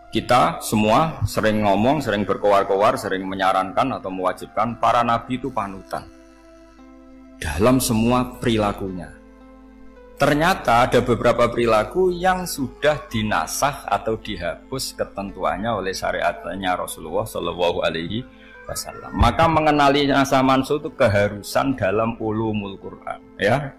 Kita semua sering ngomong, sering berkoar-koar, sering menyarankan atau mewajibkan para nabi itu panutan dalam semua perilakunya. Ternyata ada beberapa perilaku yang sudah dinasah atau dihapus ketentuannya oleh syariatnya Rasulullah Shallallahu Alaihi Wasallam. Maka mengenali nasah mansuh itu keharusan dalam ulumul Quran, ya.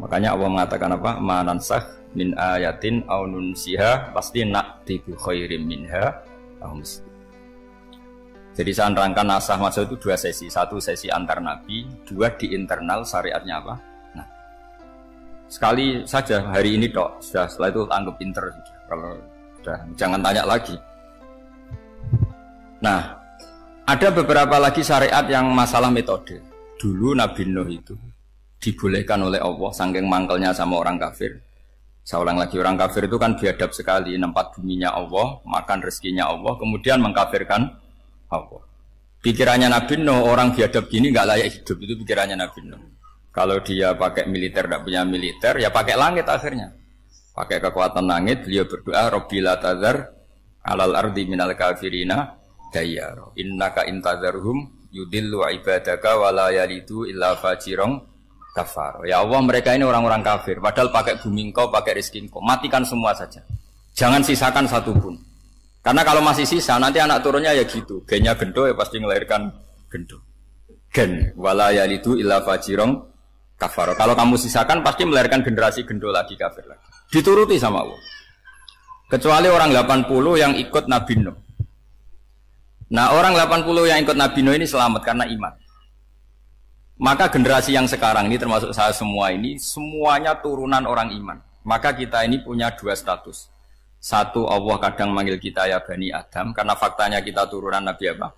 Makanya Allah mengatakan apa? Manansah min ayatin aw nunsiha pasti na'ti bi khairim minha aw misli. Jadi saya nerangkan nasah mansuh itu dua sesi. Satu sesi antar nabi, dua di internal syariatnya apa? Nah, sekali saja hari ini tok, sudah setelah itu anggap pinter sudah. Kalau sudah jangan tanya lagi. Nah, ada beberapa lagi syariat yang masalah metode. Dulu Nabi Nuh itu dibolehkan oleh Allah saking mangkelnya sama orang kafir. Saya ulang lagi, orang kafir itu kan biadab sekali, nempat buminya Allah, makan rezekinya Allah, kemudian mengkafirkan Allah. Pikirannya Nabi Nuh, orang biadab gini nggak layak hidup, itu pikirannya Nabi Nuh. Kalau dia pakai militer, tidak punya militer, ya pakai langit akhirnya. Pakai kekuatan langit, beliau berdoa, Rabbi la tazar alal ardi minal kafirina dayyara. Innaka intazarhum yudillu ibadaka wa la yalidu illa fajirong kafar. Ya Allah, mereka ini orang-orang kafir. Padahal pakai bumi engkau, pakai rezeki engkau. Matikan semua saja. Jangan sisakan satu pun. Karena kalau masih sisa, nanti anak turunnya ya gitu. Gennya gendo ya pasti melahirkan gendo. Gen. Wala yalidu illa fajirong kafar. Kalau kamu sisakan pasti melahirkan generasi gendo lagi, kafir lagi. Dituruti sama Allah. Kecuali orang 80 yang ikut Nabi Nuh. Nah, orang 80 yang ikut Nabi Nuh ini selamat karena iman. Maka generasi yang sekarang ini termasuk saya semua ini semuanya turunan orang iman. Maka kita ini punya dua status. Satu, Allah kadang manggil kita ya Bani Adam karena faktanya kita turunan Nabi apa?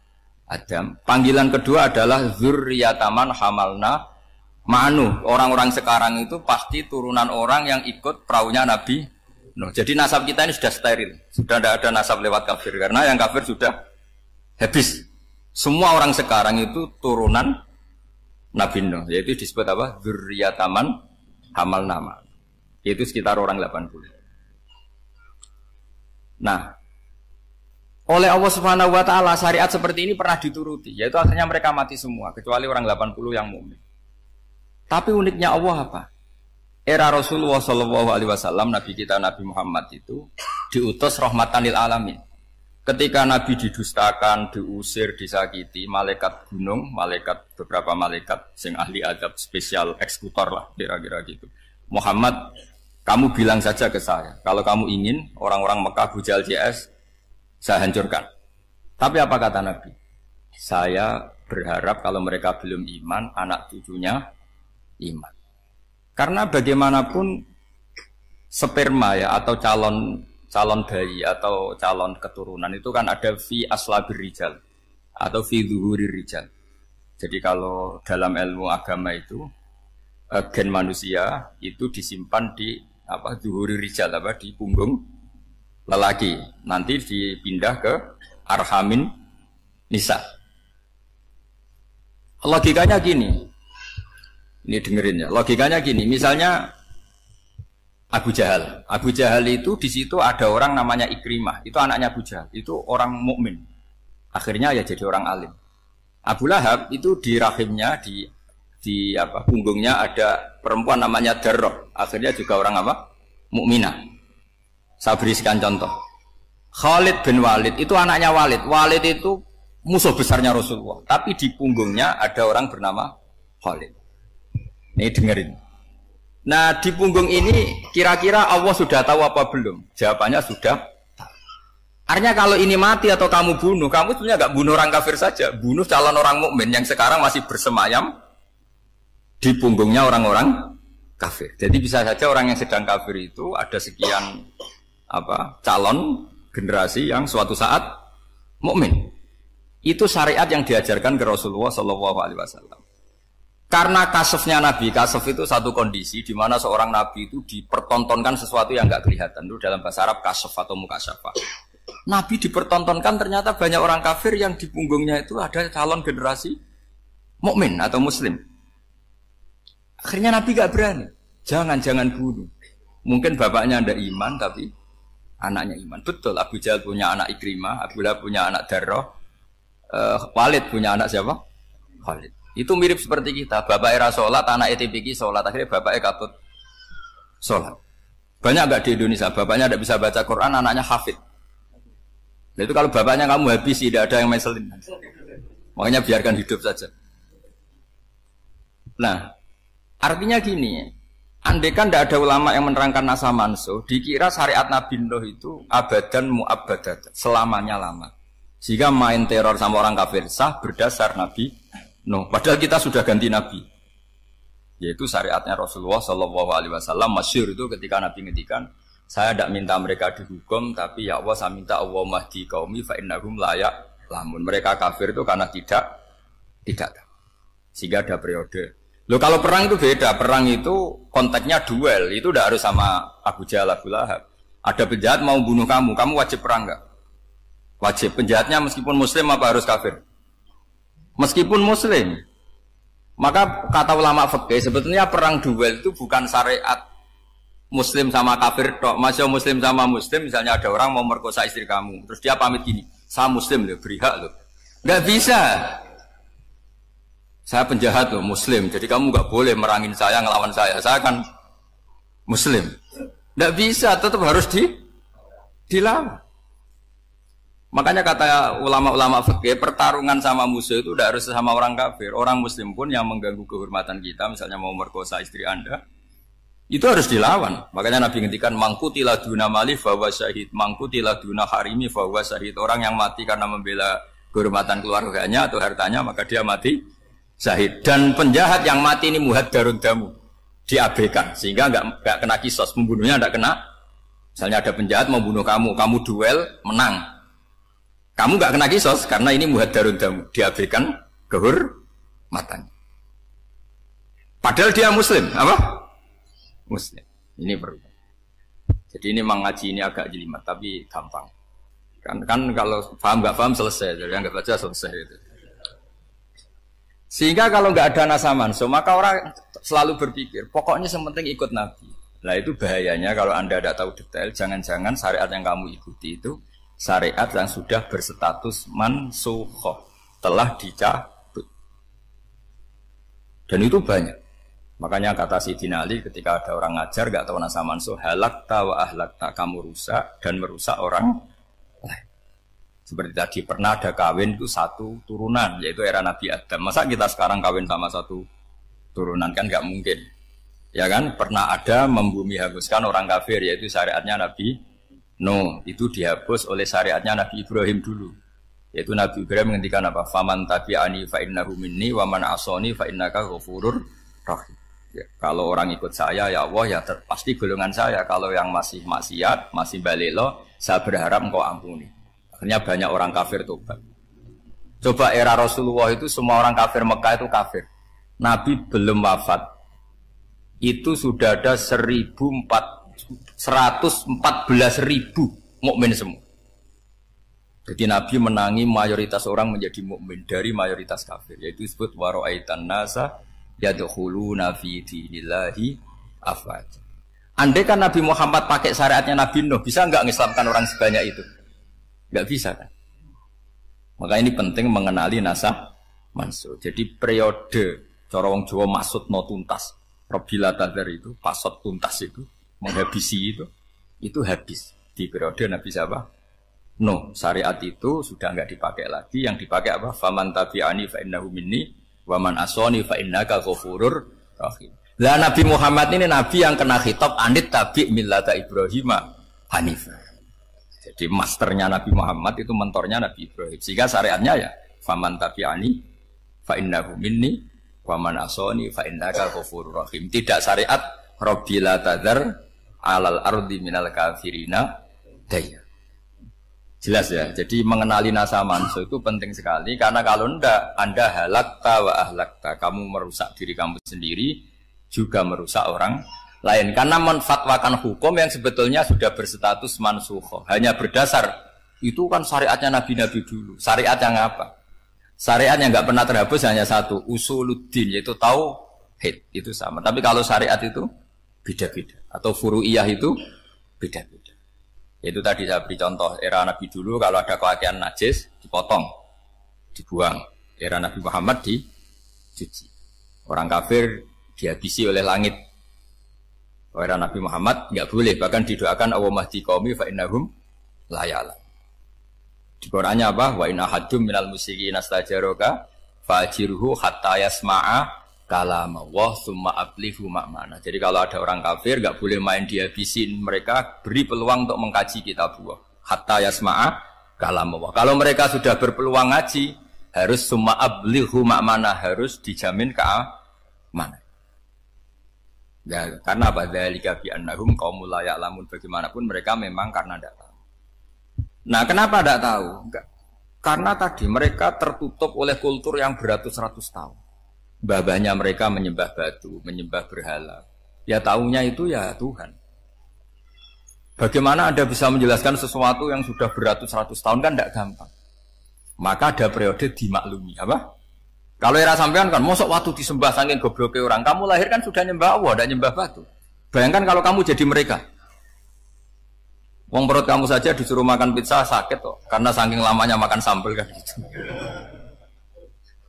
Adam. Panggilan kedua adalah dzurriyyataman hamalna ma'nu. Orang-orang sekarang itu pasti turunan orang yang ikut perahunya Nabi Nuh. Jadi nasab kita ini sudah steril. Sudah tidak ada nasab lewat kafir karena yang kafir sudah habis. Semua orang sekarang itu turunan Nabi Nuh, yaitu disebut apa? Dzurriyyataman hamal nama. Yaitu sekitar orang 80. Nah, oleh Allah Subhanahu wa taala syariat seperti ini pernah dituruti, yaitu akhirnya mereka mati semua kecuali orang 80 yang mukmin. Tapi uniknya Allah apa? Era Rasulullah Shallallahu Alaihi Wasallam, Nabi kita Nabi Muhammad itu diutus rahmatan lil alamin. Ketika Nabi didustakan, diusir, disakiti, malaikat gunung, beberapa malaikat sing ahli adab spesial eksekutor lah, kira-kira gitu. Muhammad, kamu bilang saja ke saya, kalau kamu ingin orang-orang Mekah Bujal JS, saya hancurkan. Tapi apa kata Nabi? Saya berharap kalau mereka belum iman, anak cucunya iman. Karena bagaimanapun sperma ya atau calon bayi atau calon keturunan itu kan ada fi aslabir rijal atau fi zuhurir rijal. Jadi kalau dalam ilmu agama itu gen manusia itu disimpan di apa zuhurir rijal apa di punggung lelaki. Nanti dipindah ke arhamin nisa. Logikanya gini. Ini dengerin ya. Logikanya gini, misalnya Abu Jahal. Abu Jahal itu di situ ada orang namanya Ikrimah. Itu anaknya Abu Jahal. Itu orang mukmin. Akhirnya ya jadi orang alim. Abu Lahab itu di rahimnya di apa punggungnya ada perempuan namanya Darroh. Akhirnya juga orang apa? Mukminah. Saya berikan contoh. Khalid bin Walid itu anaknya Walid. Walid itu musuh besarnya Rasulullah. Tapi di punggungnya ada orang bernama Khalid. Ini dengerin. Nah di punggung ini kira-kira Allah sudah tahu apa belum? Jawabannya sudah. Artinya kalau ini mati atau kamu bunuh, kamu sebenarnya nggak bunuh orang kafir saja, bunuh calon orang mukmin yang sekarang masih bersemayam di punggungnya orang-orang kafir. Jadi bisa saja orang yang sedang kafir itu ada sekian apa calon generasi yang suatu saat mukmin. Itu syariat yang diajarkan ke Rasulullah Shallallahu Alaihi Wasallam. Karena kasofnya Nabi, kasof itu satu kondisi di mana seorang Nabi itu dipertontonkan sesuatu yang nggak kelihatan. Itu dalam bahasa Arab kasof atau mukasyafa. Nabi dipertontonkan ternyata banyak orang kafir yang di punggungnya itu ada calon generasi mukmin atau muslim. Akhirnya Nabi nggak berani. Jangan bunuh. Mungkin bapaknya ada iman tapi anaknya iman. Betul, Abu Jahal punya anak Ikrimah, Abu Lahab punya anak Darrah, Walid punya anak siapa? Walid. Itu mirip seperti kita. Bapak era sholat, anak ETPK sholat, akhirnya bapaknya katut sholat. Banyak nggak di Indonesia? Bapaknya tidak bisa baca Quran, anaknya hafid. Nah, itu kalau bapaknya kamu habis, tidak ada yang meselin. Makanya biarkan hidup saja. Nah, artinya gini, andaikan tidak ada ulama yang menerangkan nasa mansuh, dikira syariat Nabi Nuh itu abadan mu'abbadat, selamanya lama. Sehingga main teror sama orang kafir sah berdasar Nabi Nuh. Padahal kita sudah ganti Nabi. Yaitu syariatnya Rasulullah SAW masyhur itu ketika Nabi ngendikan, saya tidak minta mereka dihukum, tapi ya Allah saya minta Allah mahdi qaumi fa innahum layak lamun. Mereka kafir itu karena tidak. Sehingga ada periode. Loh kalau perang itu beda, perang itu konteksnya duel, itu tidak harus sama Abu Jahal, Abu Lahab. Ada penjahat mau bunuh kamu wajib perang enggak? Wajib. Penjahatnya meskipun muslim apa harus kafir? Meskipun muslim. Maka kata ulama fikih sebetulnya perang duel itu bukan syariat muslim sama kafir tok. Masih muslim sama muslim, misalnya ada orang mau merkosa istri kamu, terus dia pamit gini, saya muslim loh, beri hak loh. Enggak bisa. Saya penjahat loh, muslim. Jadi kamu nggak boleh merangin saya, ngelawan saya. Saya kan muslim. Nggak bisa, tetap harus dilawan. Makanya kata ulama-ulama fikih, pertarungan sama musuh itu tidak harus sama orang kafir. Orang muslim pun yang mengganggu kehormatan kita, misalnya mau merkosa istri Anda, itu harus dilawan. Makanya Nabi ngendikan, mangkutila duna mali fahuwa syahid, mangkutila duna harimi fahuwa syahid. Orang yang mati karena membela kehormatan keluarganya atau hartanya, maka dia mati syahid. Dan penjahat yang mati ini muhaddarun damu, diabaikan sehingga enggak kena kisos, membunuhnya enggak kena. Misalnya ada penjahat mau bunuh kamu duel menang, kamu enggak kena kisos karena ini muhaddarun damu, diabaikan kehormatan. Padahal dia muslim, apa? Muslim. Ini perlu. Jadi ini mengaji ini agak jelimet tapi gampang. Kan kalau paham enggak paham selesai, jadi enggak baca selesai itu. Sehingga kalau nggak ada nasa mansuh, maka orang selalu berpikir, pokoknya sementing ikut Nabi. Nah itu bahayanya kalau Anda tidak tahu detail, jangan-jangan syariat yang kamu ikuti itu syariat yang sudah berstatus mansukhoh, telah dicabut. Dan itu banyak. Makanya kata Sayyidina Ali ketika ada orang ngajar nggak tahu nasa mansuh, halakta wa ahlakta, kamu rusak dan merusak orang lain. Seperti tadi pernah ada kawin itu satu turunan, yaitu era Nabi Adam. Masa kita sekarang kawin sama satu turunan, kan nggak mungkin. Ya kan, pernah ada membumi hanguskan orang kafir, yaitu syariatnya Nabi Nuh. Itu dihapus oleh syariatnya Nabi Ibrahim dulu. Yaitu Nabi Ibrahim menghentikan apa? Faman tabi'ani fa innahu minni wa man asoni fa innaka ghafurur rahim. Ya, kalau orang ikut saya ya Allah ya pasti golongan saya. Kalau yang masih maksiat, masih balelo, saya berharap engkau ampuni. Akhirnya banyak orang kafir tobat. Coba era Rasulullah itu semua orang kafir Mekah itu kafir. Nabi belum wafat. Itu sudah ada 114.000 mukmin semua. Jadi Nabi menangi mayoritas orang menjadi mukmin dari mayoritas kafir. Yaitu disebut wara'aitan nasa yadkhuluna fi dinillahi afwaja. Andai kan Nabi Muhammad pakai syariatnya Nabi Nuh, bisa enggak ngislamkan orang sebanyak itu? Enggak bisa kan? Maka ini penting mengenali nasa mansuh. Jadi periode cara wong Jawa maksud no tuntas. Robila tadar itu, pasot tuntas itu, menghabisi itu habis. Di periode Nabi siapa? Nuh. Syariat itu sudah enggak dipakai lagi. Yang dipakai apa? Faman tabi'ani fa innahu minni wa man asoni fa innaka ghafurur rahim. Lah Nabi Muhammad ini Nabi yang kena khitab anit tabi' millata Ibrahim hanifah. Jadi masternya Nabi Muhammad itu mentornya Nabi Ibrahim. Sehingga syariatnya ya faman tabi'ani fa innahu minni wa man asoni fa innaka ghafurur rahim. Tidak syariat rabbila tadzar alal ardi minal kafirina daya. Jelas ya. Jadi mengenali nasa mansuh itu penting sekali karena kalau ndak Anda halakta wa ahlakta, kamu merusak diri kamu sendiri juga merusak orang lain karena menfatwakan hukum yang sebetulnya sudah berstatus mansukh. Hanya berdasar itu kan syariatnya nabi-nabi dulu. Syariat yang apa? Syariat yang enggak pernah terhapus hanya satu, usuluddin, yaitu tauhid, itu sama. Tapi kalau syariat itu beda-beda atau furu'iyah itu beda-beda. Itu tadi saya beri contoh, era Nabi dulu kalau ada pakaian najis, dipotong, dibuang. Era Nabi Muhammad dicuci. Orang kafir dihabisi oleh langit. Era Nabi Muhammad nggak boleh, bahkan didoakan Allahumma hdi qaumi fa innahum la ya'lamun. Di Qur'annya apa? Wa in ahadum minal musyrikin astajaraka fa'jirhu hatta yasma'a kalamullah tsumma ablighu ma'mana. Jadi kalau ada orang kafir enggak boleh main dihabisin, mereka beri peluang untuk mengkaji kitabullah hatta yasma'a kalamullah. Kalau mereka sudah berpeluang ngaji, harus tsumma ablighu ma'mana, harus dijamin keamanan. Ya, karena apa? Dzalika bi annahum qaumul la ya'lamun. Bagaimanapun mereka memang karena tidak tahu. Nah, kenapa tidak tahu? Enggak. Karena tadi mereka tertutup oleh kultur yang beratus-ratus tahun. Babanya mereka menyembah batu, menyembah berhala. Ya tahunya itu ya Tuhan. Bagaimana Anda bisa menjelaskan sesuatu yang sudah beratus-ratus tahun kan tidak gampang. Maka ada periode dimaklumi. Apa? Kalau era sampean kan, mosok waktu disembah saking gobloknya orang. Kamu lahir kan sudah nyembah Allah, tidak nyembah batu. Bayangkan kalau kamu jadi mereka. Wong perut kamu saja disuruh makan pizza sakit kok, karena saking lamanya makan sambal kan gitu.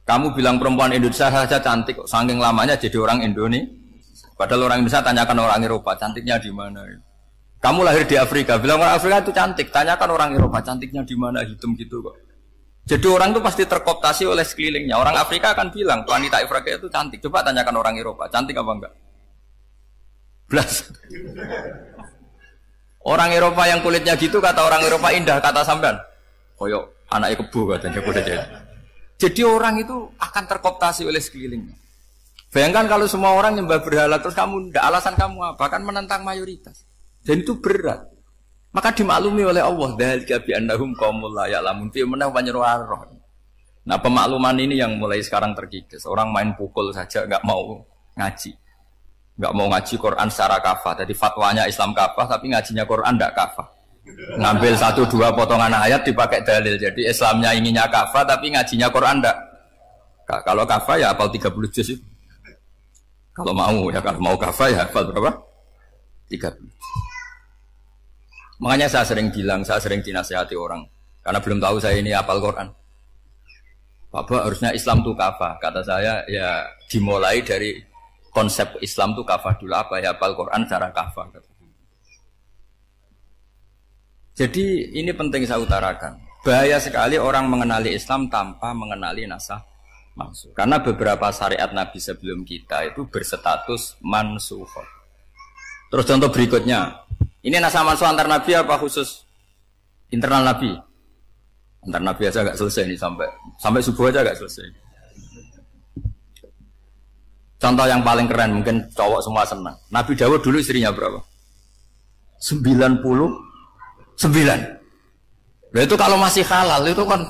Kamu bilang perempuan Indonesia saja cantik kok, saking lamanya jadi orang Indonesia. Padahal orang Indonesia tanyakan orang Eropa, cantiknya di mana? Kamu lahir di Afrika, bilang orang Afrika itu cantik, tanyakan orang Eropa, cantiknya di mana? Hitam gitu kok. Jadi orang itu pasti terkooptasi oleh sekelilingnya. Orang Afrika akan bilang wanita Afrika itu cantik. Coba tanyakan orang Eropa, cantik apa enggak? Blas. Orang Eropa yang kulitnya gitu kata orang Eropa indah, kata sampean. Koyok anaknya kebo katanya kuda jadi. Jadi orang itu akan terkooptasi oleh sekelilingnya. Bayangkan kalau semua orang nyembah berhala terus kamu ndak, alasan kamu apa? Kan menentang mayoritas. Dan itu berat. Maka dimaklumi oleh Allah, dzalika bi annahum qaumul la ya'lamun fi manah panyeruarah. Nah, pemakluman ini yang mulai sekarang terkikis. Orang main pukul saja enggak mau ngaji. Enggak mau ngaji Quran secara kafah. Jadi fatwanya Islam kafah tapi ngajinya Quran enggak kafah. Ngambil 1-2 potongan ayat dipakai dalil. Jadi Islamnya inginnya kafah tapi ngajinya Quran enggak. Kalau kafah ya hafal 30 juz itu. Kalau mau ya, kalau mau kafah ya hafal berapa? 30. Makanya saya sering bilang, saya sering dinasihati orang karena belum tahu saya ini hafal Quran. Bapak harusnya Islam itu kafah. Kata saya ya dimulai dari konsep Islam itu kafah dulu, apa ya hafal Quran secara kafah. Jadi ini penting saya utarakan. Bahaya sekali orang mengenali Islam tanpa mengenali nasah mansukh. Karena beberapa syariat Nabi sebelum kita itu berstatus mansukh. Terus contoh berikutnya, ini nasah mansukh antar Nabi apa khusus internal Nabi? Antar Nabi aja agak selesai nih sampai subuh aja agak selesai. Contoh yang paling keren, mungkin cowok semua senang. Nabi Dawud dulu istrinya berapa? 99. Nah itu kalau masih halal itu kan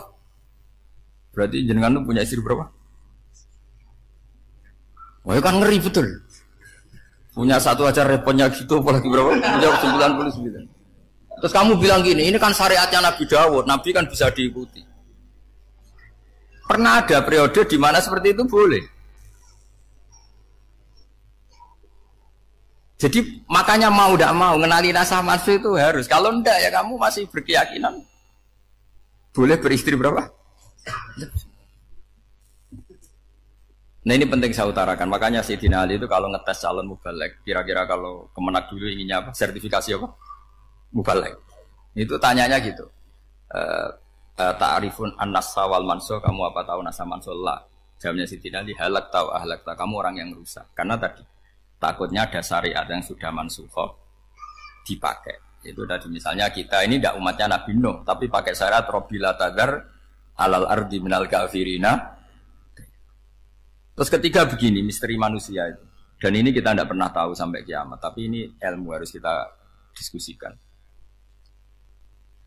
berarti jenengan tuh punya istri berapa? Wah kan ngeri betul. Punya satu aja repotnya gitu, apalagi berapa? Punya 99. Terus kamu bilang gini, ini kan syariatnya Nabi Dawud, Nabi kan bisa diikuti. Pernah ada periode di mana seperti itu boleh. Jadi makanya mau tidak mau mengenali nasah mansukh itu harus. Kalau enggak ya kamu masih berkeyakinan boleh beristri berapa? Nah ini penting saya utarakan. Makanya Sayyidina Ali itu kalau ngetes calon mubaligh, kira-kira kalau Kemenak dulu inginnya apa? Sertifikasi apa? Mubaligh. Itu tanyanya gitu. Ta'rifun an-nassa wal mansukh, kamu apa tahu nasah mansukh? La. Jawabnya Sayyidina Ali, halak tahu ahlak tahu, kamu orang yang rusak. Karena tadi takutnya ada syariat yang sudah mansukh dipakai. Itu tadi misalnya kita ini tidak umatnya Nabi Nuh, tapi pakai syariat Robbila tadar alal ardi minal kafirina. Terus ketiga begini, misteri manusia itu. Dan ini kita tidak pernah tahu sampai kiamat, tapi ini ilmu harus kita diskusikan.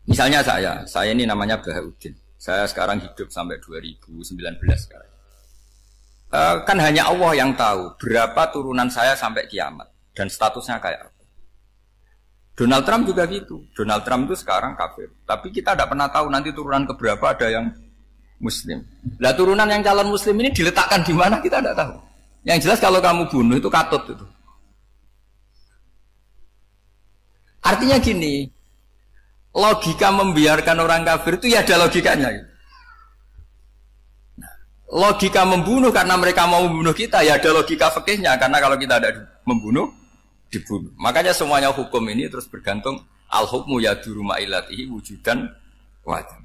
Misalnya saya ini namanya Bahaudin. Saya sekarang hidup sampai 2019 sekarang. Kan hanya Allah yang tahu berapa turunan saya sampai kiamat dan statusnya kayak apa. Donald Trump juga gitu. Donald Trump itu sekarang kafir, tapi kita tidak pernah tahu nanti turunan keberapa ada yang Muslim. Lah turunan yang calon Muslim ini diletakkan di mana kita tidak tahu. Yang jelas kalau kamu bunuh itu katut itu. Artinya gini, logika membiarkan orang kafir itu ya ada logikanya. Nah, logika membunuh karena mereka mau membunuh kita ya ada logika fikihnya karena kalau kita ada membunuh dibunuh. Makanya semuanya hukum ini terus bergantung al-hukmu yaduru ma'ilatihi wujudan wajib.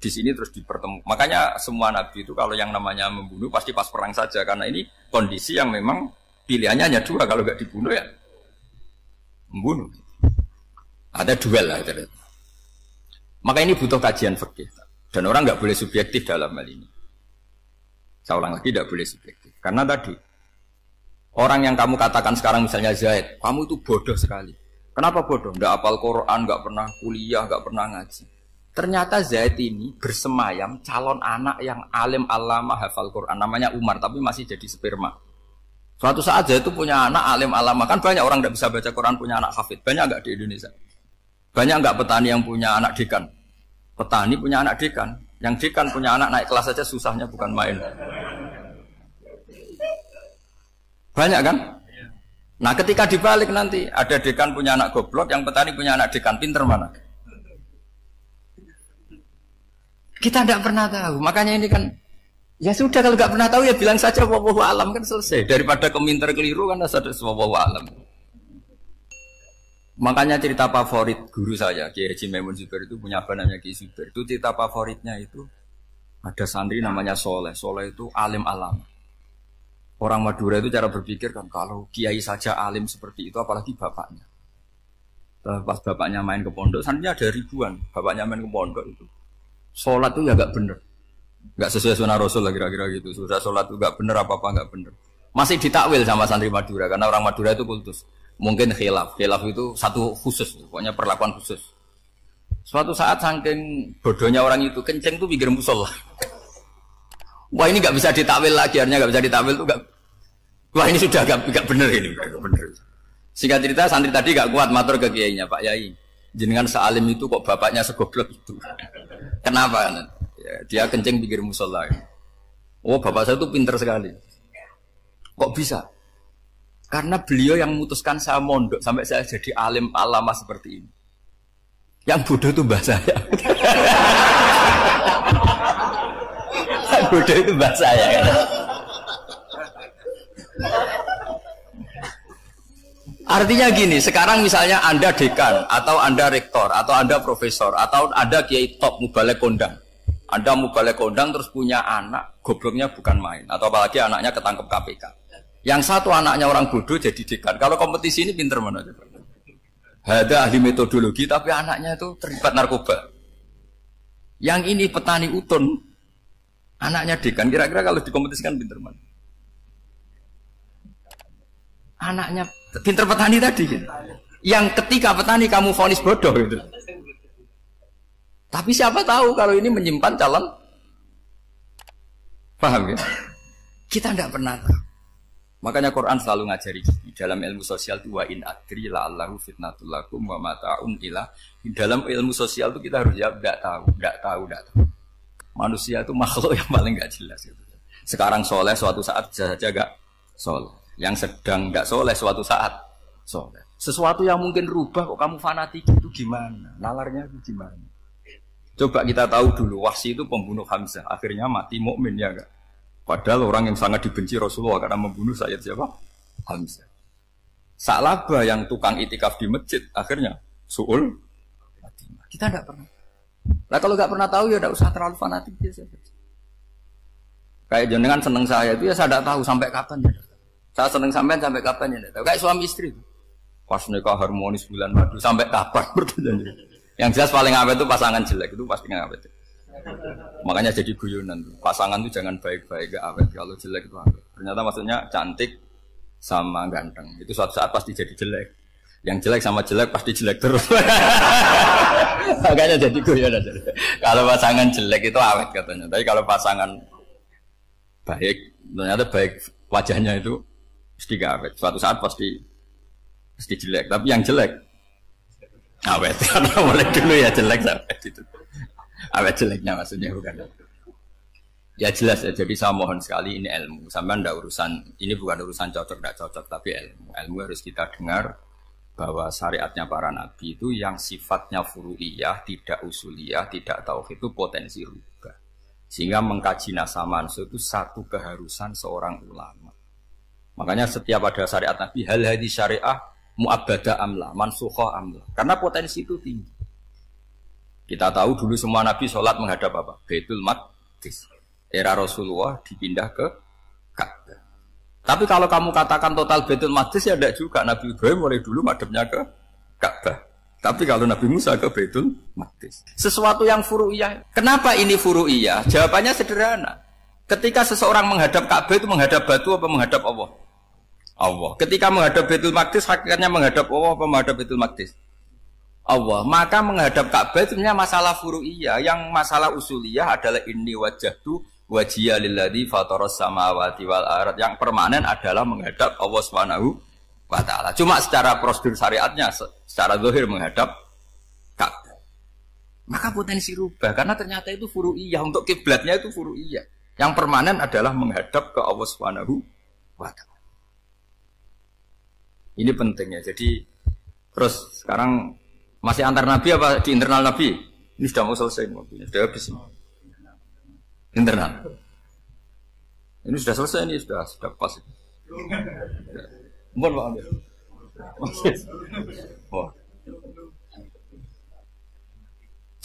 Di sini terus dipertemukan. Makanya semua nabi itu kalau yang namanya membunuh pasti pas perang saja karena ini kondisi yang memang pilihannya hanya dua kalau nggak dibunuh ya membunuh. Ada duel lah. Maka ini butuh kajian fikih dan orang nggak boleh subjektif dalam hal ini. Saya ulang lagi tidak boleh subjektif karena tadi orang yang kamu katakan sekarang misalnya Zaid, kamu itu bodoh sekali. Kenapa bodoh? Nggak hafal Quran, nggak pernah kuliah, nggak pernah ngaji. Ternyata Zaid ini bersemayam calon anak yang alim alama hafal Quran namanya Umar tapi masih jadi sperma. Suatu saat Zaid itu punya anak alim alama kan banyak orang tidak bisa baca Quran punya anak hafid banyak nggak di Indonesia? Banyak nggak petani yang punya anak dekan? Petani punya anak dekan, yang dekan punya anak naik kelas saja susahnya bukan main. Banyak kan? Nah ketika dibalik nanti ada dekan punya anak goblok, yang petani punya anak dekan pinter mana? Kita tidak pernah tahu, makanya ini kan ya sudah kalau nggak pernah tahu ya bilang saja wallahu alam kan selesai daripada keminter keliru kan ada wallahu alam. Makanya cerita favorit guru saya Kiai Haji Maimun Zubair itu punya apa namanya Kiai Zubair itu cerita favoritnya itu ada santri namanya Soleh. Soleh itu alim alam. Orang Madura itu cara berpikir kan kalau kiai saja alim seperti itu apalagi bapaknya. Pas bapaknya main ke pondok, santrinya ada ribuan. Bapaknya main ke pondok itu. Sholat itu ya gak bener. Gak sesuai sunnah Rasul lah kira-kira gitu. Sudah sholat itu gak bener apa-apa gak bener. Masih ditakwil sama santri Madura karena orang Madura itu kultus. Mungkin khilaf. Khilaf itu satu khusus, pokoknya perlakuan khusus. Suatu saat saking bodohnya orang itu kenceng tuh pikir musola. Wah ini gak bisa ditakwil lagi, akhirnya gak bisa ditakwil tuh gak. Wah ini sudah gak bener ini, gak bener. Singkat cerita santri tadi gak kuat matur ke kiainya, Pak Yai. Jenengan sealim itu kok bapaknya segoblok itu. Kenapa? Ya, dia kencing pikir musola. Oh bapak saya itu pinter sekali. Kok bisa? Karena beliau yang memutuskan saya mondok sampai saya jadi alim alama seperti ini. Yang bodoh itu mbah saya. Yang bodoh itu mbah saya. Kan? Artinya gini, sekarang misalnya Anda dekan, atau Anda rektor, atau Anda profesor, atau Anda kiai top mubalek kondang. Anda mubalek kondang terus punya anak, gobloknya bukan main. Atau apalagi anaknya ketangkep KPK. Yang satu anaknya orang bodoh jadi dekan. Kalau kompetisi ini pinter mana? Ada ahli metodologi, tapi anaknya itu terlibat narkoba. Yang ini petani utun, anaknya dekan. Kira-kira kalau dikompetisikan pinter mana? Anaknya pinter petani tadi gitu. Yang ketika petani kamu vonis bodoh gitu. Tapi siapa tahu kalau ini menyimpan calon. Paham ya? Kita tidak pernah tahu. Makanya Quran selalu ngajari di dalam ilmu sosial itu wa in adri la'allahu fitnatul lakum wa mata'un ila. Di dalam ilmu sosial itu kita harus jawab tidak tahu. Manusia itu makhluk yang paling enggak jelas gitu. Sekarang soleh suatu saat bisa saja enggak soleh. Yang sedang enggak soleh suatu saat soleh. Sesuatu yang mungkin rubah kok kamu fanatik itu gimana? Nalarnya itu gimana? Coba kita tahu dulu Wahsy itu pembunuh Hamzah, akhirnya mati mukmin ya enggak? Padahal orang yang sangat dibenci Rasulullah karena membunuh Sayyid siapa? Hamzah. Sa'labah yang tukang itikaf di masjid akhirnya su'ul. Kita tidak pernah. Nah kalau nggak pernah tahu ya tidak usah terlalu fanatik biasa. Kayak jenengan seneng saya itu ya saya tidak tahu sampai kapan ya. Saya seneng sampean sampai kapan ya tidak tahu. Kayak suami istri itu. Pas nikah harmonis bulan madu sampai kapan bertanya. Yang jelas paling awet itu pasangan jelek itu pasti nggak awet. Makanya jadi guyonan tuh. Pasangan tuh jangan baik-baik gak awet, kalau jelek itu awet. Ternyata maksudnya cantik sama ganteng. Itu suatu saat pasti jadi jelek. Yang jelek sama jelek pasti jelek terus. Makanya jadi guyonan. Kalau pasangan jelek itu awet katanya. Tapi kalau pasangan baik, ternyata baik wajahnya itu pasti gak awet. Suatu saat pasti jelek. Tapi yang jelek awet. Karena mulai dulu ya jelek sampai itu. Awet jeleknya maksudnya bukan. Ya jelas ya, jadi saya mohon sekali ini ilmu. Sampai ndak urusan, ini bukan urusan cocok tidak cocok, tapi ilmu. Ilmu harus kita dengar, bahwa syariatnya para nabi itu yang sifatnya furu'iyah, tidak usuliyah, tidak tauhid itu potensi rubah. Sehingga mengkaji nasab manusia itu satu keharusan seorang ulama. Makanya setiap ada syariat nabi, hal hadis syariah mu'abbadah amla, mansukha amla. Karena potensi itu tinggi. Kita tahu dulu semua nabi sholat menghadap apa? Baitul Maqdis. Era Rasulullah dipindah ke Ka'bah. Tapi kalau kamu katakan total Baitul Maqdis ya tidak juga. Nabi Ibrahim mulai dulu madhabnya ke Ka'bah. Tapi kalau Nabi Musa ke Baitul Maqdis. Sesuatu yang furu'iyah. Kenapa ini furu'iyah? Jawabannya sederhana. Ketika seseorang menghadap Ka'bah itu menghadap batu apa menghadap Allah? Allah. Ketika menghadap Baitul Maqdis hakikatnya menghadap Allah apa menghadap Baitul Maqdis? Allah. Maka menghadap Ka'bah itu sebenarnya masalah furu'iyah. Yang masalah usuliyah adalah inni wajjahtu wajhiya lilladzi fataras samawati wal ardh. Yang permanen adalah menghadap Allah Subhanahu wa ta'ala. Cuma secara prosedur syariatnya secara zahir menghadap Ka'bah. Maka potensi rubah karena ternyata itu furu'iyah. Untuk kiblatnya itu furu'iyah. Yang permanen adalah menghadap ke Allah Subhanahu wa ta'ala. Ini pentingnya. Jadi terus sekarang masih antar nabi apa di internal nabi? Ini sudah mau selesai mobilnya, sudah habis. Internal. Ini sudah selesai, ini sudah pas. Mohon maaf ya. Wah.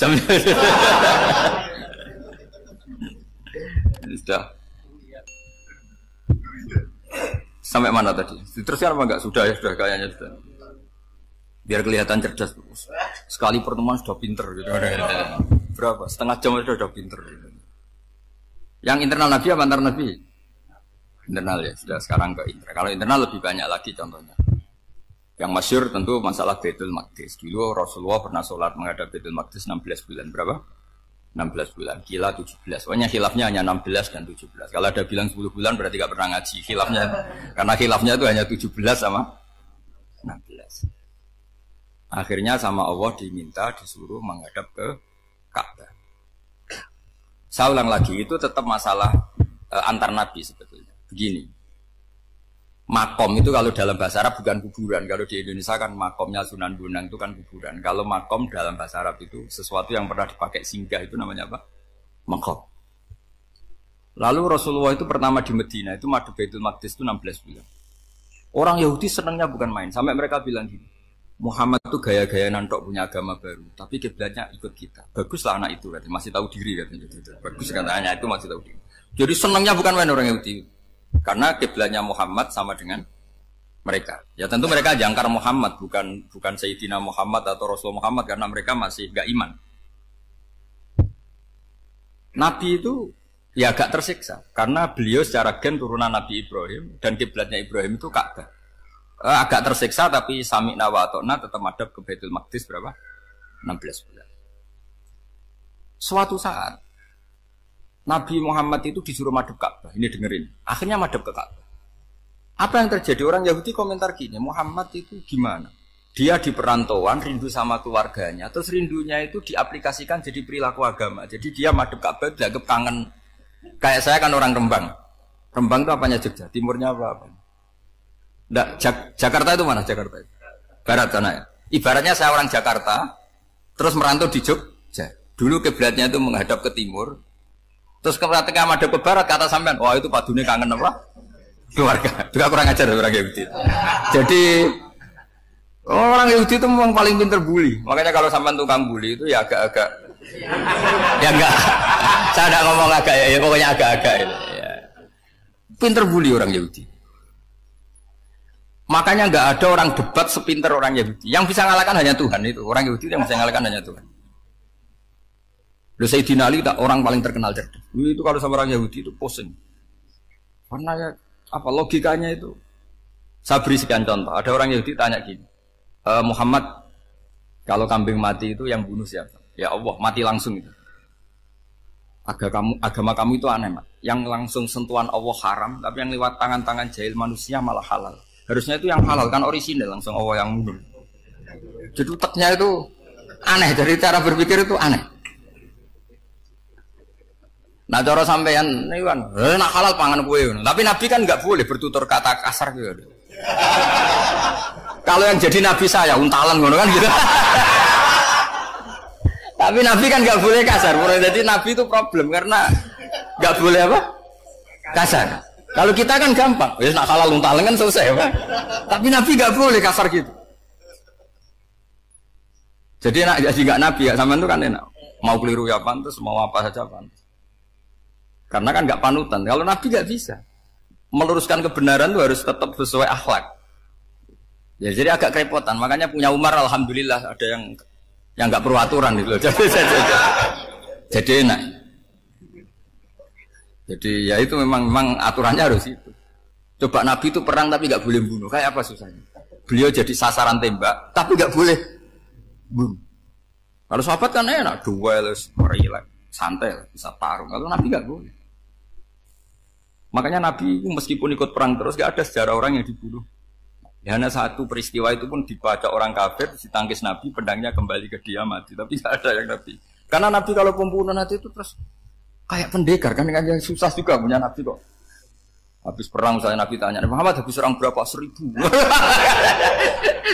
Jam ini sudah. Sampai mana tadi? Teruskan apa enggak? Sudah ya, sudah kayaknya sudah. Biar kelihatan cerdas. Sekali pertemuan sudah pinter gitu. Berapa? Setengah jam sudah pinter gitu. Yang internal nabi apa antar nabi? Internal ya, sudah sekarang ke internal. Kalau internal lebih banyak lagi contohnya. Yang masyhur tentu masalah Baitul Maqdis. Dulu Rasulullah pernah sholat menghadap Baitul Maqdis 16 bulan. Berapa? 16 bulan. Kila 17. Pokoknya khilafnya hanya 16 dan 17. Kalau ada bilang 10 bulan berarti gak pernah ngaji. Khilafnya, karena khilafnya itu hanya 17 sama 16. Akhirnya sama Allah diminta disuruh menghadap ke Ka'bah. Saya ulang lagi, itu tetap masalah antar nabi sebetulnya. Begini, makom itu kalau dalam bahasa Arab bukan kuburan. Kalau di Indonesia kan makomnya Sunan Bonang itu kan kuburan. Kalau makom dalam bahasa Arab itu sesuatu yang pernah dipakai singgah, itu namanya apa? Makom. Lalu Rasulullah itu pertama di Medina itu madhab Baitul Maqdis itu 16 bulan. Orang Yahudi senangnya bukan main. Sampai mereka bilang gini, Muhammad itu gaya-gaya nantok punya agama baru, tapi kiblatnya ikut kita. Baguslah anak itu katanya, masih tahu diri katanya. Bagus katanya itu masih tahu diri. Jadi senangnya bukan main orang Yahudi, karena kiblatnya Muhammad sama dengan mereka. Ya tentu mereka jangkar Muhammad, bukan Sayyidina Muhammad atau Rasul Muhammad, karena mereka masih gak iman. Nabi itu ya agak tersiksa, karena beliau secara gen turunan Nabi Ibrahim dan kiblatnya Ibrahim itu Ka'bah. Agak tersiksa tapi sami'na wa ata'na tetap madhab ke Baitul Maqdis berapa? 16 bulan. Suatu saat Nabi Muhammad itu disuruh madhab Ka'bah. Ini dengerin. Akhirnya madhab ke Ka'bah. Apa yang terjadi? Orang Yahudi komentar gini, Muhammad itu gimana? Dia di perantauan rindu sama keluarganya, terus rindunya itu diaplikasikan jadi perilaku agama. Jadi dia madhab Ka'bah dianggap kangen. Kayak saya kan orang Rembang. Rembang itu apanya Jogja? Timurnya apa? Nggak, Jakarta itu mana Jakarta itu? Barat sana ya. Ibaratnya saya orang Jakarta, terus merantau di Jogja. Dulu kiblatnya itu menghadap ke timur, terus ketika madhab ke barat kata sampean, wah itu padune kangen apa? Keluarga. Juga kurang ajar orang Yahudi. Jadi orang Yahudi itu memang paling pinter bully. Makanya kalau sampean tukang bully itu ya agak-agak, ya enggak. Saya tidak ngomong agak ya, pokoknya agak-agak. Ya. Pinter bully orang Yahudi. Makanya nggak ada orang debat sepinter orang Yahudi. Yang bisa ngalahkan hanya Tuhan itu. Orang Yahudi yang bisa ngalahkan hanya Tuhan. Lalu Sayyidina Ali orang paling terkenal cerdas. Itu kalau sama orang Yahudi itu pusing. Karena ya, apa logikanya itu? Saya beri sekian contoh. Ada orang Yahudi tanya gini, Muhammad, kalau kambing mati itu yang bunuh siapa? Ya Allah, mati langsung itu. Agama kamu itu aneh, Mak. Yang langsung sentuhan Allah haram, tapi yang lewat tangan-tangan jahil manusia malah halal. Harusnya itu yang halal kan orisinal langsung Allah yang mundur. Jadi uteknya itu aneh, dari cara berpikir itu aneh. Nah cara sampean ini kan, nak halal pangan kue. Tapi Nabi kan nggak boleh bertutur kata kasar gitu. Kalau yang jadi nabi saya untalan ngono kan gitu. Tapi nabi kan nggak boleh kasar. Jadi nabi itu problem karena nggak boleh apa? Kasar. Kalau kita kan gampang. Ya nak halal untalan kan selesai, Pak. Tapi nabi nggak boleh kasar gitu. Jadi enak jadi nggak nabi ya sama itu kan enak. Mau keliru ya pantas, mau apa saja pantas. Karena kan nggak panutan. Kalau nabi nggak bisa. Meluruskan kebenaran itu harus tetap sesuai akhlak. Ya jadi agak kerepotan. Makanya punya Umar alhamdulillah ada yang nggak perlu aturan gitu. Jadi enak. Jadi ya itu memang aturannya harus itu. Coba Nabi itu perang tapi nggak boleh bunuh. Kayak apa susahnya? Beliau jadi sasaran tembak tapi nggak boleh bunuh. Kalau sahabat kan enak, duel, relax, santai, bisa tarung. Kalau Nabi nggak boleh. Makanya Nabi meskipun ikut perang terus nggak ada sejarah orang yang dibunuh. Ya, hanya satu peristiwa itu pun dibaca orang kafir, ditangkis Nabi, pedangnya kembali ke dia mati. Tapi nggak ada yang Nabi. Karena Nabi kalau pembunuh nanti itu terus kayak pendekar kan yang susah juga punya Nabi kok. Habis perang saya Nabi tanya, Muhammad habis orang berapa? 1000.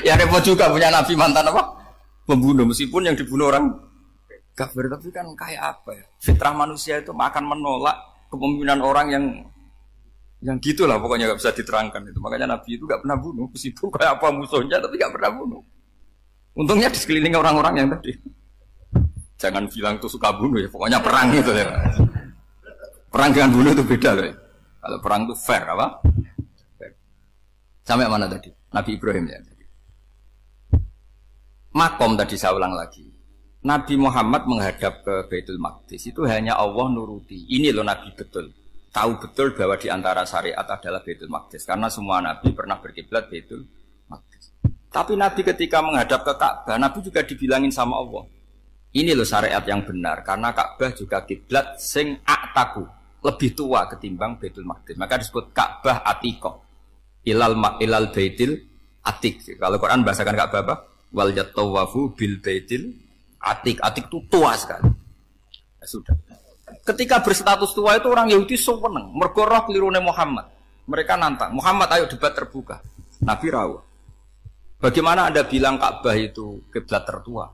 Ya repot juga punya Nabi mantan apa? Pembunuh meskipun yang dibunuh orang kafir, tapi kan kayak apa ya? Fitrah manusia itu akan menolak kepemimpinan orang yang gitulah pokoknya nggak bisa diterangkan itu. Makanya Nabi itu nggak pernah bunuh, meskipun kayak apa musuhnya tapi nggak pernah bunuh. Untungnya di sekeliling orang-orang yang tadi. Jangan bilang tuh suka bunuh ya, pokoknya perang gitu ya. Perang dengan bunuh itu beda loh. Ya. Kalau perang itu fair apa? Fair. Sampai mana tadi? Nabi Ibrahim ya. Makom tadi saya ulang lagi. Nabi Muhammad menghadap ke Baitul Maqdis itu hanya Allah nuruti. Ini loh Nabi betul. Tahu betul bahwa di antara syariat adalah Baitul Maqdis. Karena semua Nabi pernah berkiblat Baitul Maqdis. Tapi Nabi ketika menghadap ke Ka'bah, Nabi juga dibilangin sama Allah. Ini loh syariat yang benar. Karena Ka'bah juga kiblat sing a'taku. Lebih tua ketimbang Baitul Maqdis. Maka disebut Ka'bah Atiqah. Ilal Baitil Atiq. Kalau Quran bahasakan Ka'bah apa? Wal yatawafu bil Baitil Atiq. Atiq itu tua sekali. Ya sudah. Ketika berstatus tua itu orang Yahudi seneng, mergo roh kelirune Muhammad. Mereka nantang, Muhammad ayo debat terbuka. Nabi rawuh. Bagaimana Anda bilang Ka'bah itu kiblat tertua?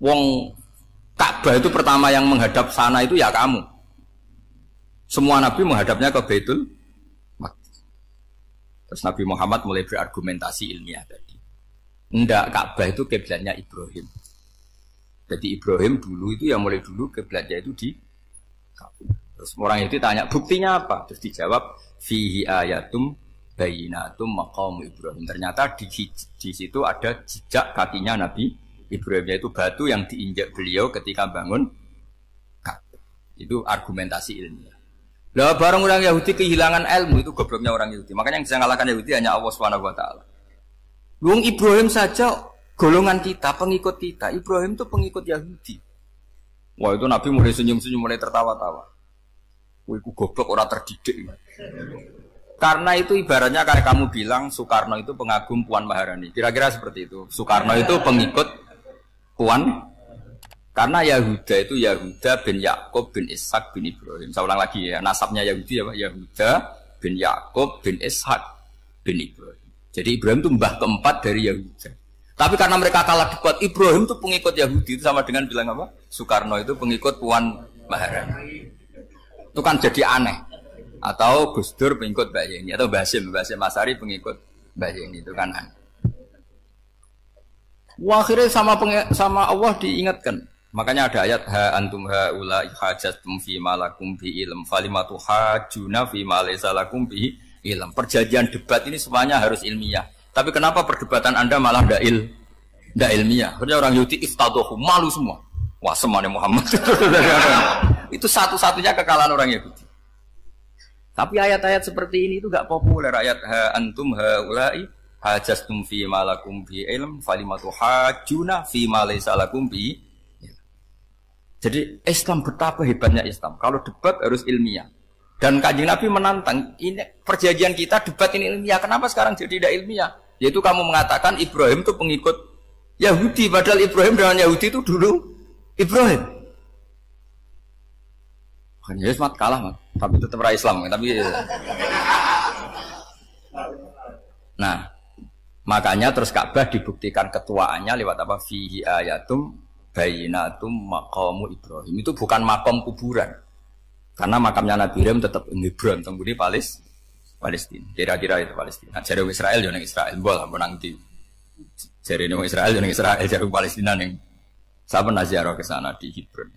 Wong Ka'bah itu pertama yang menghadap sana itu ya kamu. Semua Nabi menghadapnya ke Baitul Maqdis. Terus Nabi Muhammad mulai berargumentasi ilmiah tadi. Enggak, Ka'bah itu kiblatnya Ibrahim. Jadi Ibrahim dulu itu yang mulai dulu kiblatnya itu di Ka'bah. Terus orang itu tanya buktinya apa? Terus dijawab fihi ayatum bayinatum maqam Ibrahim. Ternyata di situ ada jejak kakinya Nabi Ibrahim, yaitu batu yang diinjak beliau ketika bangun Ka'bah. Itu argumentasi ilmiah. Lah bareng orang Yahudi kehilangan ilmu itu gobloknya orang Yahudi. Makanya yang bisa mengalahkan Yahudi hanya Allah Subhanahu wa taala. Wong Ibrahim saja golongan kita, pengikut kita. Ibrahim itu pengikut Yahudi. Wah itu Nabi mulai senyum-senyum, mulai tertawa-tawa. Wah itu goblok, orang terdidik. Karena itu ibaratnya kayak kamu bilang Soekarno itu pengagum Puan Maharani. Kira-kira seperti itu. Soekarno itu pengikut Puan. Karena Yahuda itu Yahuda bin Yakub bin Ishak bin Ibrahim. Saya ulang lagi ya, nasabnya Yahudi apa? Yahuda bin Yakub bin Ishak bin Ibrahim. Jadi Ibrahim itu mbah keempat dari Yahuda. Tapi karena mereka kalah debat, Ibrahim itu pengikut Yahudi, itu sama dengan bilang apa? Soekarno itu pengikut Puan Maharani. Itu kan jadi aneh. Atau Gus Dur pengikut Mbak Yeni, atau Basim Masari pengikut Mbak Yeni, itu kan aneh. Wah, akhirnya sama Allah diingatkan. Makanya ada ayat ha antum haula hajatum fi malakum bi ilm falimatu hajuna fi ma laysa lakum bi ilm. Perjanjian debat ini semuanya harus ilmiah. Tapi kenapa perdebatan Anda malah ndak ilmiah? Karena orang Yahudi iftadohu, malu semua. Wah, semuanya Muhammad. Itu satu-satunya kekalahan orang Yahudi. Tapi ayat-ayat seperti ini itu enggak populer. Ayat ha antum haula'i hajastum fi ma lakum bi ilm falimatu hajuna fi ma laysa lakum bi. Jadi Islam betapa hebatnya Islam. Kalau debat harus ilmiah. Dan Kanjeng Nabi menantang, ini perjanjian kita debat ini ilmiah. Kenapa sekarang jadi tidak ilmiah? Yaitu kamu mengatakan Ibrahim itu pengikut Yahudi, padahal Ibrahim dengan Yahudi itu dulu Ibrahim. Kan Yesus mat kalah, mat. Tapi tetap ra Islam, tapi. Nah, Makanya terus Ka'bah dibuktikan ketuaannya lewat apa? Fihi ayatum bayyinatum maqamu Ibrahim. Itu bukan makam kuburan. Karena makamnya Nabi Ibrahim tetap Hebron, temudi Palestina. Kira-kira itu Palestina. Jare Israel yo ning Israel, mbol menang di. Jare ning Israel yo ning Israel, jare Palestina ning saben ziarah ke sana di Hebron.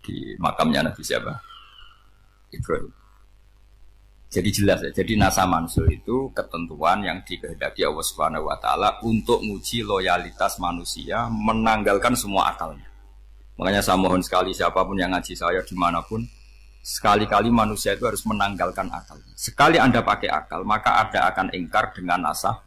Di makamnya Nabi siapa? Ibrahim. Jadi jelas ya. Jadi nasa mansul itu ketentuan yang dikehendaki Allah Subhanahu wa taala untuk menguji loyalitas manusia, menanggalkan semua akalnya. Makanya saya mohon sekali siapapun yang ngaji saya dimanapun, sekali-kali manusia itu harus menanggalkan akalnya. Sekali Anda pakai akal, maka Anda akan ingkar dengan nasa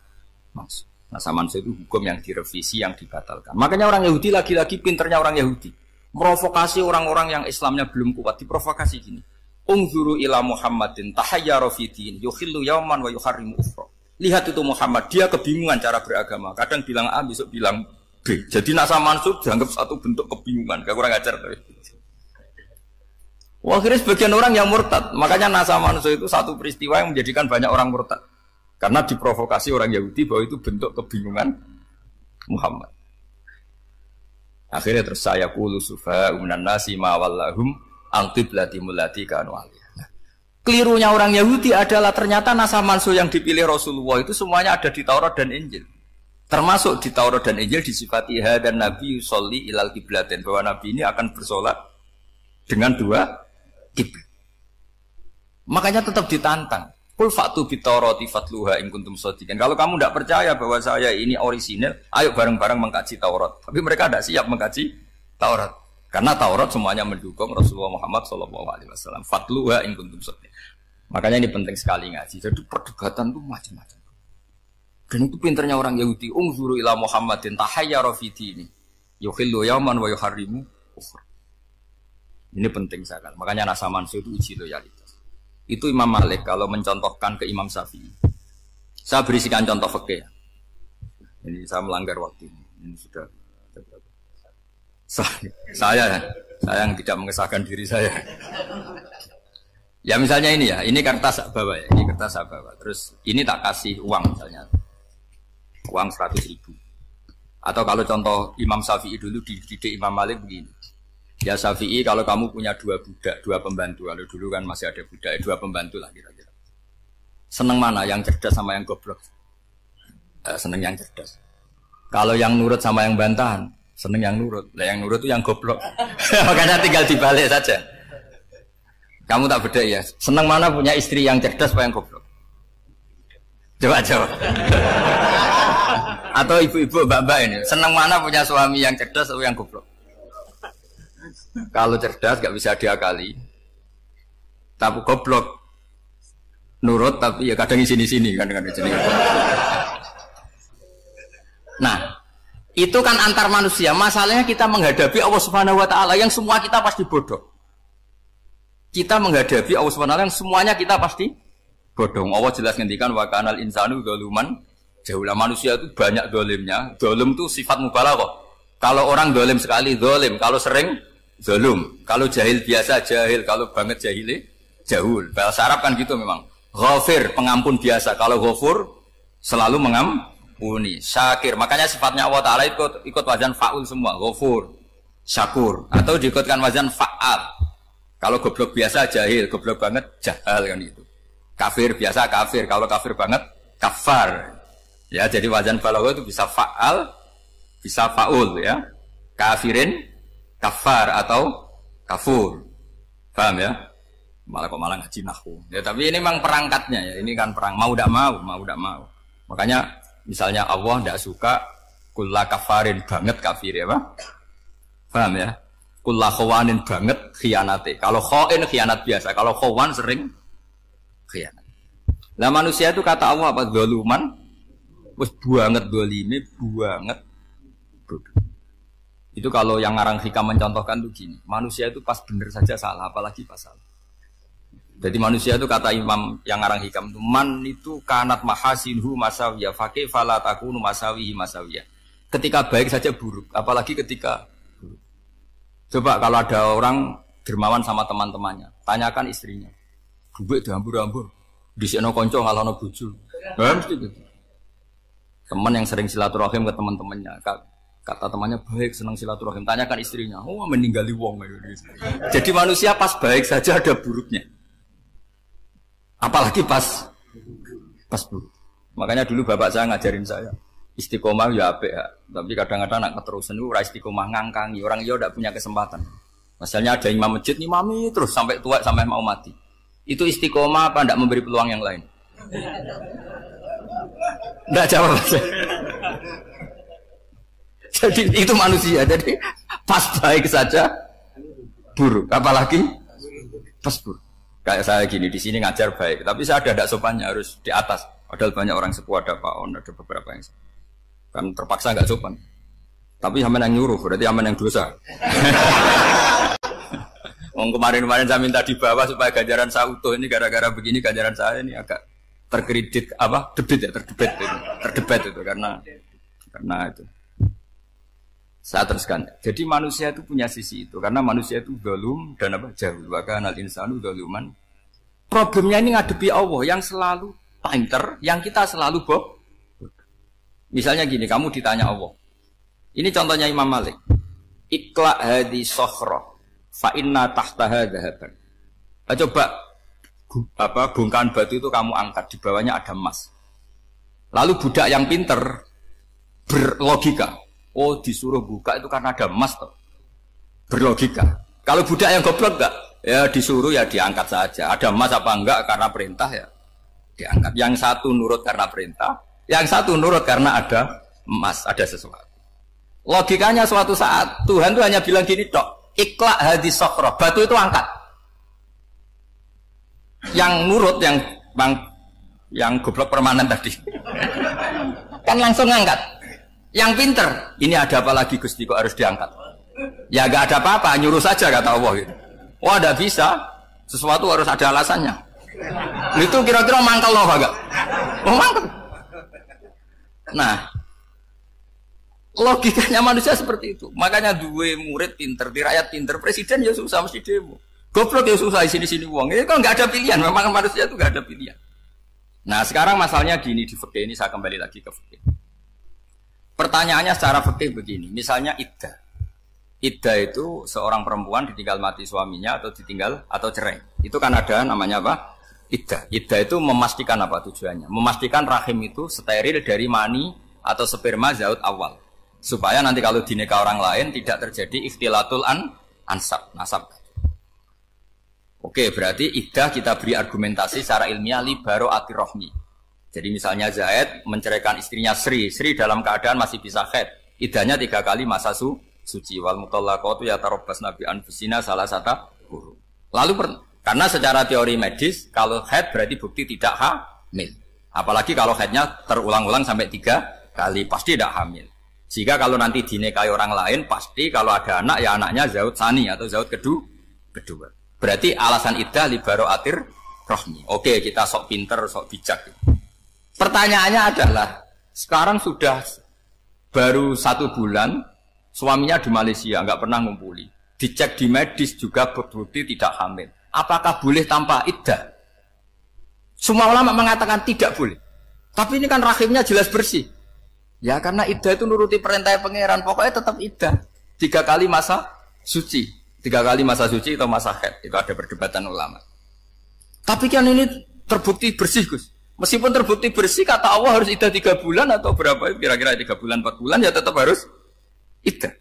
mansul. Nasa mansul itu hukum yang direvisi, yang dibatalkan. Makanya orang Yahudi lagi-lagi pinternya orang Yahudi. Merovokasi orang-orang yang Islamnya belum kuat, diprovokasi gini. Ungzuru ila Muhammadin tahayyara fi din yukhillu yauman wa yuharrimu ukhra. Lihat itu Muhammad, dia kebingungan cara beragama. Kadang bilang A, besok bilang B. Jadi nasa mansub dianggap satu bentuk kebingungan. Kayak kurang ajar tuh. Wah, akhirnya sebagian orang yang murtad. Makanya nasa mansub itu satu peristiwa yang menjadikan banyak orang murtad. Karena diprovokasi orang Yahudi bahwa itu bentuk kebingungan Muhammad. Akhirnya terus saya qulu sufa minan nasi ma wallahum al-qiblati mulati kanu alaiha. Kelirunya orang Yahudi adalah ternyata nasa mansuh yang dipilih Rasulullah itu semuanya ada di Taurat dan Injil. Termasuk di Taurat dan Injil disifati dan Nabi yusolli ilal qiblatin, bahwa Nabi ini akan bersolat dengan dua kiblat. Makanya tetap ditantang. Qul fa'tu bit-taurati fatluha in kuntum shadiqin. Kalau kamu tidak percaya bahwa saya ini orisinal, ayo bareng-bareng mengkaji Taurat. Tapi mereka tidak siap mengkaji Taurat. Karena Taurat semuanya mendukung Rasulullah Muhammad SAW. Fatluha in kuntum shadiqin. Makanya ini penting sekali ngaji. Jadi perdebatan itu macam-macam. Dan itu pinternya orang Yahudi. Ungzuru ila Muhammadin tahayyara fi dini yukhillu yauman wa yuharrimu ukhra. Ini penting sekali. Makanya nasa mansuh itu uji loyalitas. Itu Imam Malik kalau mencontohkan ke Imam Syafi'i. Saya berisikan contoh fikih. Ini saya melanggar waktu ini. Ini sudah saya yang tidak mengesahkan diri saya. Ya misalnya ini ya, ini kertas saya bawa ya, ini kertas saya bawa. Terus ini tak kasih uang misalnya, uang 100.000. Atau kalau contoh Imam Syafi'i dulu dididik Imam Malik begini. Ya Syafi'i, kalau kamu punya 2 budak, 2 pembantu, kalau dulu kan masih ada budak, 2 pembantu lah kira-kira. Seneng mana, yang cerdas sama yang goblok? Seneng yang cerdas. Kalau yang nurut sama yang bantahan, seneng yang nurut. Lah yang nurut itu yang goblok. Makanya tinggal dibalik saja. Kamu tak beda ya. Seneng mana punya istri yang cerdas apa yang goblok? Coba jawab. Atau ibu-ibu mbak-mbak ini, seneng mana punya suami yang cerdas atau yang goblok? Kalau cerdas gak bisa diakali. Tapi goblok nurut tapi ya kadang di sini kan dengan sini. Nah, itu kan antar manusia. Masalahnya kita menghadapi Allah Subhanahu wa taala yang semua kita pasti bodoh. Kita menghadapi Allah Subhanahu wa taala yang semuanya kita pasti bodoh. Allah jelas ngendikan wa kanal insanu dzaluman jahula. Manusia itu banyak dolimnya. Dolim itu sifat mubalaghah. Kalau orang dolim sekali dolim, kalau sering zalum, kalau jahil biasa jahil, kalau banget jahili jahul. Bahasa Arab kan gitu memang. Ghafir, pengampun biasa. Kalau ghafur selalu mengampuni. Syakir, makanya sifatnya Allah Ta'ala ikut wazan fa'ul semua. Ghafur, syakur. Atau diikutkan wazan fa'al. Kalau goblok biasa jahil, goblok banget jahal kan itu. Kafir biasa kafir, kalau kafir banget kafar. Ya, jadi wazan balagha itu bisa fa'al, bisa fa'ul ya. Kafirin, kafar atau kafur. Paham ya? Malah ngaji nahwu. Ya, tapi ini memang perangkatnya ya. Ini kan perang mau tidak mau. Makanya misalnya Allah tidak suka kulla kafarin banget kafir ya, Pak. Paham ya? Kulla khawanin banget khianate. Kalau khain khianat biasa, kalau khawan sering khianat. Lah manusia itu kata Allah apa? Zaluman. Wis banget dolime, banget bodoh. Itu kalau yang ngarang hikam mencontohkan tuh gini. Manusia itu pas bener saja salah, apalagi pas salah. Jadi manusia itu kata Imam yang ngarang hikam itu man itu kanat mahasinhu masawiyah faqih fala takunu masawihi masawiyah. Ketika baik saja buruk, apalagi ketika buruk. Coba kalau ada orang dermawan sama teman-temannya, tanyakan istrinya. Duit dihambur-hambur, disikno kanca ngalono bojo. Mesti gitu. Teman yang sering silaturahim ke teman-temannya. Kata temannya baik, senang silaturahim. Tanyakan istrinya, oh meninggali wong. Jadi manusia pas baik saja ada buruknya. Apalagi pas buruk. Makanya dulu bapak saya ngajarin saya istiqomah ya apik ya. Tapi kadang-kadang anak keterusan itu ora istiqomah ngangkangi. Orang dia tidak punya kesempatan. Misalnya ada imam masjid ngimami terus sampai tua sampai mau mati. Itu istiqomah apa tidak memberi peluang yang lain? Tidak jawab. Jadi itu manusia. Jadi pas baik saja buruk. Apalagi pas buruk. Kayak saya gini di sini ngajar baik, tapi saya ada tidak sopannya harus di atas. Padahal banyak orang sepuh, ada Pak On, ada beberapa yang kan terpaksa nggak sopan. Tapi aman yang nyuruh, berarti aman yang dosa. Kemarin-kemarin saya minta di bawah supaya ganjaran saya utuh. Ini gara-gara begini ganjaran saya ini agak terkredit terdebat itu karena itu. Saya teruskan. Jadi manusia itu punya sisi itu karena manusia itu zalum dan jahul. Wa kana al-insanu zaluman. Problemnya ini ngadepi Allah yang selalu pinter, yang kita selalu bohong. Misalnya gini, kamu ditanya Allah. Ini contohnya Imam Malik. Ikla hadi sokhra fa inna tahtaha dhahaban. Coba bongkahan batu itu kamu angkat, di bawahnya ada emas. Lalu budak yang pinter berlogika, oh disuruh buka itu karena ada emas toh. Berlogika. Kalau budak yang goblok enggak, ya disuruh ya diangkat saja. Ada emas apa enggak karena perintah ya diangkat. Yang satu nurut karena perintah, yang satu nurut karena ada emas, ada sesuatu. Logikanya suatu saat Tuhan itu hanya bilang gini tok, ikla hadis sokhroh, batu itu angkat. Yang nurut yang goblok permanen tadi kan langsung angkat. Yang pinter, ini ada apa lagi Gusti kok harus diangkat? Ya gak ada apa-apa, nyuruh saja kata Allah gitu. Wah ada bisa, sesuatu harus ada alasannya. Itu kira-kira mangkal loh enggak? Oh mangkal. Nah, logikanya manusia seperti itu. Makanya dua murid pinter, di rakyat pinter, presiden ya susah mesti demo. Goblok ya susah di sini uang. Ini kan nggak ada pilihan. Memang manusia itu nggak ada pilihan. Nah sekarang masalahnya gini di fikih ini saya kembali lagi ke fikih. Pertanyaannya secara fikih begini. Misalnya iddah. Iddah itu seorang perempuan ditinggal mati suaminya atau ditinggal atau cerai. Itu kan ada namanya apa? Iddah. Iddah itu memastikan apa tujuannya? Memastikan rahim itu steril dari mani atau sperma zaut awal. Supaya nanti kalau dinikah orang lain tidak terjadi ikhtilatul ansab, nasab. Oke, berarti iddah kita beri argumentasi secara ilmiah li baro'ati rohmi. Jadi misalnya Zaid menceraikan istrinya Sri dalam keadaan masih bisa haid. Iddahnya 3 kali masa suci. Wal mutallaqatu yatarabbasna bi anfusina salah satu huru. Lalu karena secara teori medis kalau haid berarti bukti tidak hamil. Apalagi kalau haidnya terulang-ulang sampai 3 kali pasti tidak hamil. Sehingga kalau nanti dinikahi orang lain pasti kalau ada anak ya anaknya zaud sani atau zaud kedua. Berarti alasan iddah li baro'atir rohmi. Oke, kita sok pinter, sok bijak. Pertanyaannya adalah sekarang sudah baru 1 bulan suaminya di Malaysia nggak pernah ngumpuli. Dicek di medis juga berbukti tidak hamil. Apakah boleh tanpa iddah? Semua ulama mengatakan tidak boleh. Tapi ini kan rahimnya jelas bersih. Ya karena iddah itu nuruti perintah pangeran. Pokoknya tetap iddah. 3 kali masa suci. 3 kali masa suci atau masa haid. Itu ada perdebatan ulama. Tapi kan ini terbukti bersih Gus. Meskipun terbukti bersih kata Allah harus iddah 3 bulan atau berapa? Kira-kira 3 bulan 4 bulan ya tetap harus iddah.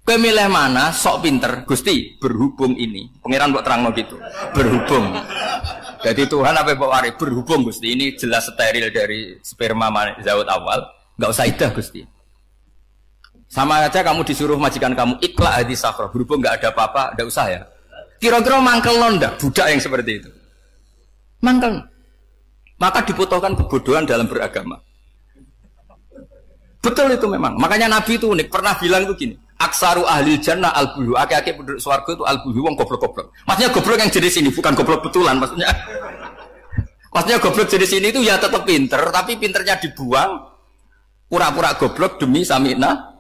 Pemilih mana sok pinter Gusti berhubung ini. Pangeran buat terang gitu. Berhubung. Jadi Tuhan apa Pak Wari berhubung Gusti ini jelas steril dari sperma zaut awal. Enggak usah iddah Gusti. Sama aja kamu disuruh majikan kamu ikla hadis sakhroh berhubung nggak ada apa-apa, nggak usah ya. Kira-kira mangkel nonda budak yang seperti itu. Mangkel. Maka dibutuhkan kebodohan dalam beragama. Betul itu memang. Makanya Nabi itu unik pernah bilang itu gini. Aksaru ahli jannah al-buhu. Aki-aki penduduk swarga itu al-buhu wong goblok-goblok. Maksudnya goblok yang jenis ini bukan goblok betulan maksudnya. Maksudnya goblok jenis ini itu ya tetap pinter, tapi pinternya dibuang pura-pura goblok demi samina.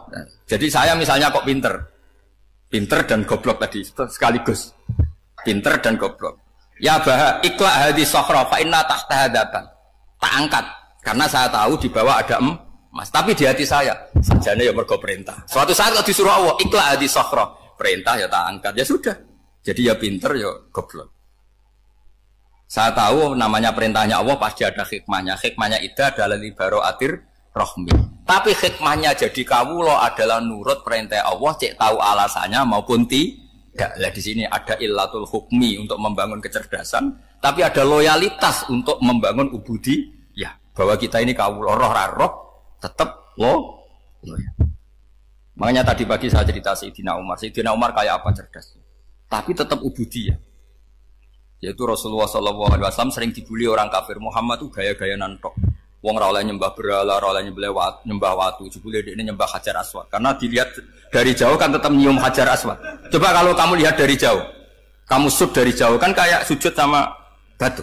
Nah, jadi saya misalnya kok pinter dan goblok tadi sekaligus pinter dan goblok. Ya bah ikla hadis sokhra fa inna tahta hadaban. Tak angkat Karena saya tahu di bawah ada emas. Tapi di hati saya, sajane ya mergo perintah. Suatu saat kalau disuruh Allah, ikla hadi sokhra. Perintah ya tak angkat. Ya sudah. Jadi ya pinter ya goblok. Saya tahu namanya perintahnya Allah pasti ada hikmahnya. Hikmahnya itu adalah libaro atir rohmi. Tapi hikmahnya jadi kawulo adalah nurut perintah Allah, cek tahu alasannya maupun tidak. Lah di sini ada illatul hukmi untuk membangun kecerdasan, tapi ada loyalitas untuk membangun ubudi. Ya, bahwa kita ini kawulo roh tetap loyal. Makanya tadi pagi saya cerita Sayyidina Umar. Sayyidina Umar kayak apa cerdas, tapi tetap ubudi ya. Yaitu Rasulullah SAW sering dibully orang kafir. Muhammad tuh gaya-gaya nantok. Wong ra oleh nyembah berhala, ra oleh nyembah watu, jebule ini nyembah Hajar Aswad. Karena dilihat dari jauh kan tetap nyium Hajar Aswad. Coba kalau kamu lihat dari jauh, kamu sujud dari jauh kan kayak sujud sama batu.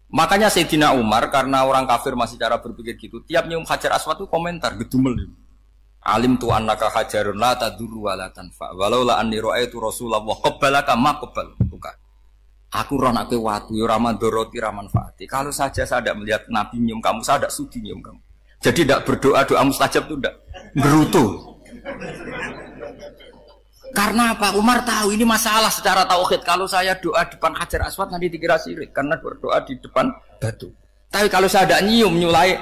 Makanya Sayyidina Umar karena orang kafir masih cara berpikir gitu, tiap nyium Hajar Aswad itu komentar gedumel. Alim tu annaka hajarun la tadurru wa la tanfa. Walau la anni ra'aitu Rasulullah qabbalaka ma qabbal. Bukan. Aku roh nak watu ya ora mandoroti ra manfaati. Kalau saja saya tidak melihat Nabi nyium kamu, saya tidak sudi nyium kamu. Jadi tidak berdoa doa mustajab itu tidak gerutu. Karena apa? Umar tahu ini masalah secara tauhid. Kalau saya doa depan Hajar Aswad nanti dikira syirik karena berdoa di depan batu. Tapi kalau saya tidak nyium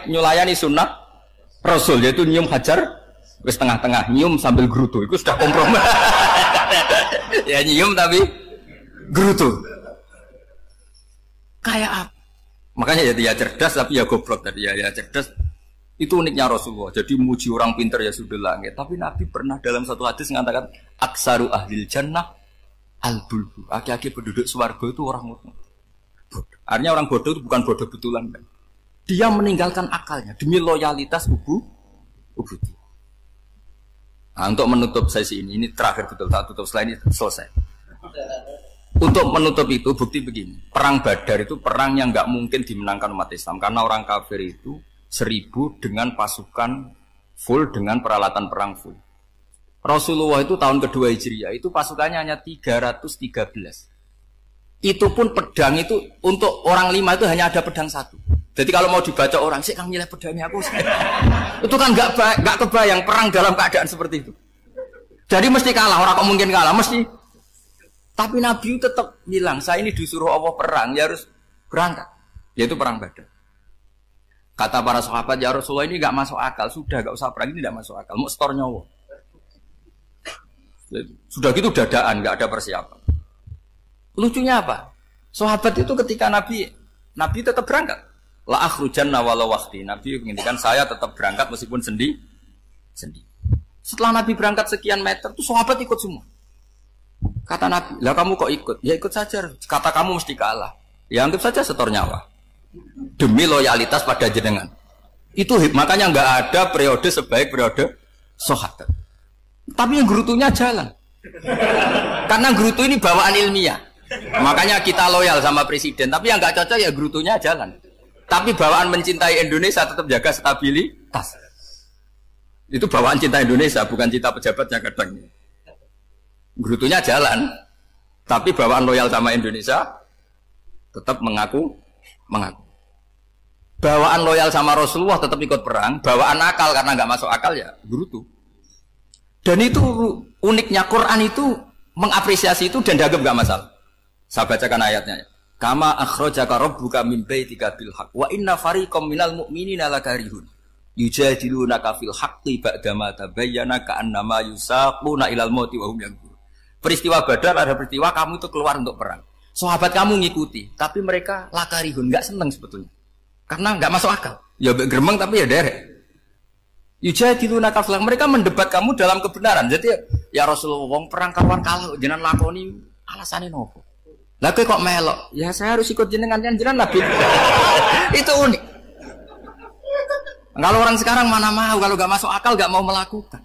nyulayani sunnah Rasul yaitu nyium Hajar wis tengah-tengah nyium sambil gerutu itu sudah kompromi. Ya nyium tapi gerutu. Kayak apa? Makanya ya dia cerdas tapi ya goblok tadi ya cerdas. Itu uniknya Rasulullah. Jadi muji orang pintar ya sudah langit. Tapi Nabi pernah dalam satu hadis mengatakan aksaru ahlil jannah al-bulbu. Aki-aki penduduk swarga itu orang bodoh. Artinya orang bodoh itu bukan bodoh betulan. Kan? Dia meninggalkan akalnya demi loyalitas ubudi. Nah, untuk menutup sesi ini terakhir betul tak tutup setelah ini selesai. Untuk menutup itu bukti begini, perang Badar itu perang yang nggak mungkin dimenangkan umat Islam karena orang kafir itu 1000 dengan pasukan full dengan peralatan perang full. Rasulullah itu tahun kedua Hijriah itu pasukannya hanya 313. Itu pun pedang itu untuk orang 5 itu hanya ada pedang 1. Jadi kalau mau dibaca orang, sih kang nilai pedangnya aku. Itu kan nggak kebayang perang dalam keadaan seperti itu. Jadi mesti kalah, orang kok mungkin kalah mesti. Tapi Nabi tetap bilang, saya ini disuruh Allah perang, ya harus berangkat. Yaitu perang Badar. Kata para sahabat, ya Rasulullah ini nggak masuk akal, sudah nggak usah perang ini nggak masuk akal, mau setor nyawa. Sudah gitu dadaan, nggak ada persiapan. Lucunya apa? Sahabat itu ketika Nabi tetap berangkat. La akhrujanna walau waqti. Nabi menginginkan saya tetap berangkat meskipun sendi. Setelah Nabi berangkat sekian meter, tuh sahabat ikut semua. Kata Nabi, lah kamu kok ikut? Ya ikut saja. Kata kamu mesti kalah. Ya anggap saja setor nyawa. Demi loyalitas pada jenengan. Itu makanya nggak ada periode sebaik periode sahabat. Tapi yang gerutunya jalan. Karena gerutu ini bawaan ilmiah. Makanya kita loyal sama presiden. Tapi yang nggak cocok ya gerutunya jalan. Tapi bawaan mencintai Indonesia tetap jaga stabilitas. Itu bawaan cinta Indonesia, bukan cinta pejabatnya kadang. Gerutunya jalan, tapi bawaan loyal sama Indonesia tetap mengaku. Bawaan loyal sama Rasulullah tetap ikut perang, bawaan akal karena nggak masuk akal ya gerutu. Dan itu uniknya Quran itu mengapresiasi itu dan dianggap nggak masalah. Saya bacakan ayatnya. Kama akhrajaka rabbuka min baitika bil haqq wa inna fariqam minal mu'minina lakarihun yujadilunaka fil haqqi ba'dama tabayyana ka'annama yusaquna ilal mauti wa hum yanzurun. Peristiwa Badar ada peristiwa kamu itu keluar untuk perang. Sahabat kamu ngikuti, tapi mereka lakarihun, enggak senang sebetulnya. Karena enggak masuk akal. Ya geremeng tapi ya derek. Yujadilunaka fil haqq, mereka mendebat kamu dalam kebenaran. Jadi ya Rasulullah wong perang kawan kalau jenengan lakoni alasane nopo? Lah kok melok? Ya saya harus ikut jenengan kan jenengan Nabi. Itu unik. Kalau orang sekarang mana mau kalau gak masuk akal gak mau melakukan.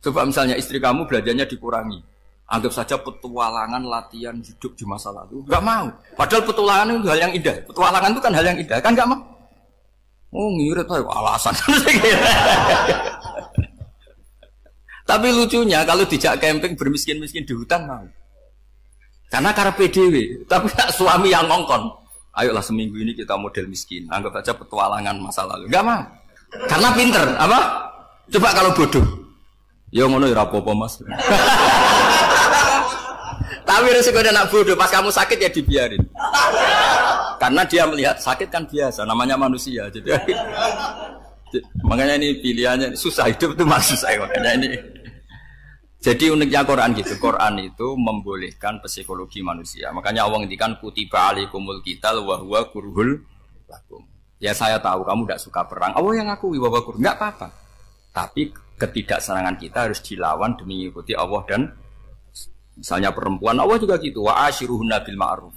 Coba misalnya istri kamu belajarnya dikurangi. Anggap saja petualangan latihan hidup di masa lalu. Gak mau. Padahal petualangan itu hal yang indah. Petualangan itu kan hal yang indah. Kan gak mau. Oh ngirit aja alasan. Tapi lucunya kalau dijak camping bermiskin-miskin di hutan mau. Karena karena PDW, tapi suami yang ngongkon. Ayolah seminggu ini kita model miskin. Anggap aja petualangan masa lalu. Enggak mah. Karena pinter, apa? Coba kalau bodoh. Ya ngono ya apa-apa Mas. Tapi resikonya nak bodoh, pas kamu sakit ya dibiarin. Karena dia melihat sakit kan biasa, namanya manusia. Jadi makanya ini pilihannya susah, hidup itu malah susah makanya ini. Jadi uniknya Quran gitu. Quran itu membolehkan psikologi manusia. Makanya Allah ngendikan kutiba alaikumul qital wa huwa kurhul lakum. Ya saya tahu kamu tidak suka perang. Allah yang ngakui bahwa enggak apa-apa. Tapi ketidaksenangan kita harus dilawan demi mengikuti Allah dan misalnya perempuan Allah juga gitu. Wa ashiruhunna bil ma'ruf.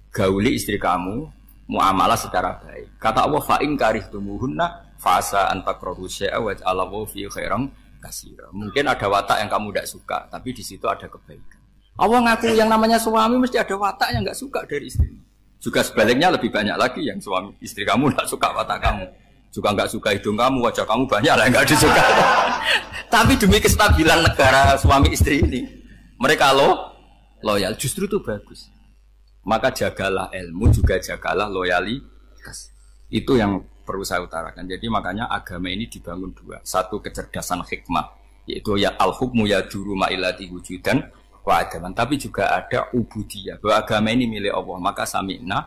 Gauli istri kamu muamalah secara baik. Kata Allah fa in karihtumuhunna fasa an takrahu syai'a wa ja'alallahu fi khairan katsira. Mungkin ada watak yang kamu tidak suka, tapi di situ ada kebaikan. Allah ngaku yang namanya suami mesti ada watak yang enggak suka dari istri. Juga sebaliknya lebih banyak lagi yang suami istri kamu enggak suka watak kamu. Juga enggak suka hidung kamu, wajah kamu banyak lah enggak disuka. Tapi demi kestabilan negara suami istri ini, mereka loyal, justru itu bagus. Maka jagalah ilmu, juga jagalah loyalitas. Itu yang perlu saya utarakan. Jadi makanya agama ini dibangun dua. Satu kecerdasan hikmah, yaitu ya al-hukmu ya duru ma'ilati wujudan wa adaman. Tapi juga ada ubudiyah, bahwa agama ini milik Allah. Maka sami'na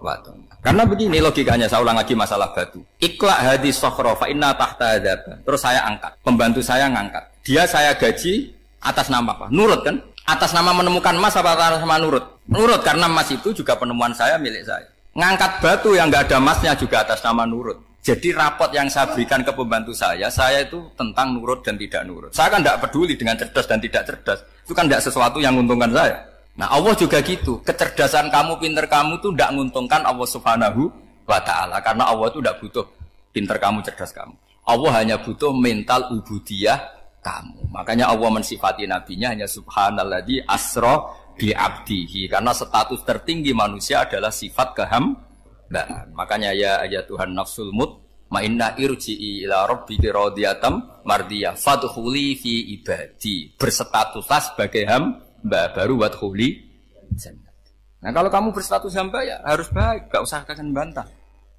wa ta'na. Karena begini logikanya, saya ulang lagi masalah batu. Iqla hadis sokhro fa inna tahta hadaban. Terus saya angkat, pembantu saya ngangkat. Dia saya gaji atas nama apa? Nurut kan? Atas nama menemukan emas apa atas nama nurut? Nurut, karena emas itu juga penemuan saya, milik saya. Ngangkat batu yang nggak ada emasnya juga atas nama nurut. Jadi rapot yang saya berikan ke pembantu saya itu tentang nurut dan tidak nurut. Saya kan tidak peduli dengan cerdas dan tidak cerdas. Itu kan tidak sesuatu yang menguntungkan saya. Nah Allah juga gitu. Kecerdasan kamu, pinter kamu itu tidak menguntungkan Allah Subhanahu wa Ta'ala. Karena Allah itu tidak butuh pinter kamu, cerdas kamu. Allah hanya butuh mental ubudiyah kamu. Makanya Allah mensifati nabinya hanya subhanalladzi asra bi abdihi, karena status tertinggi manusia adalah sifat kehambaan. Makanya ya Tuhan nafsul mutmainnah irji'i ila rabbiki radiyatan mardiyah fadkhuli fi ibadi. Berstatuslah sebagai hamba baru wadkhuli jannah. Nah, kalau kamu berstatus hamba ya harus baik, enggak usah kalian bantah.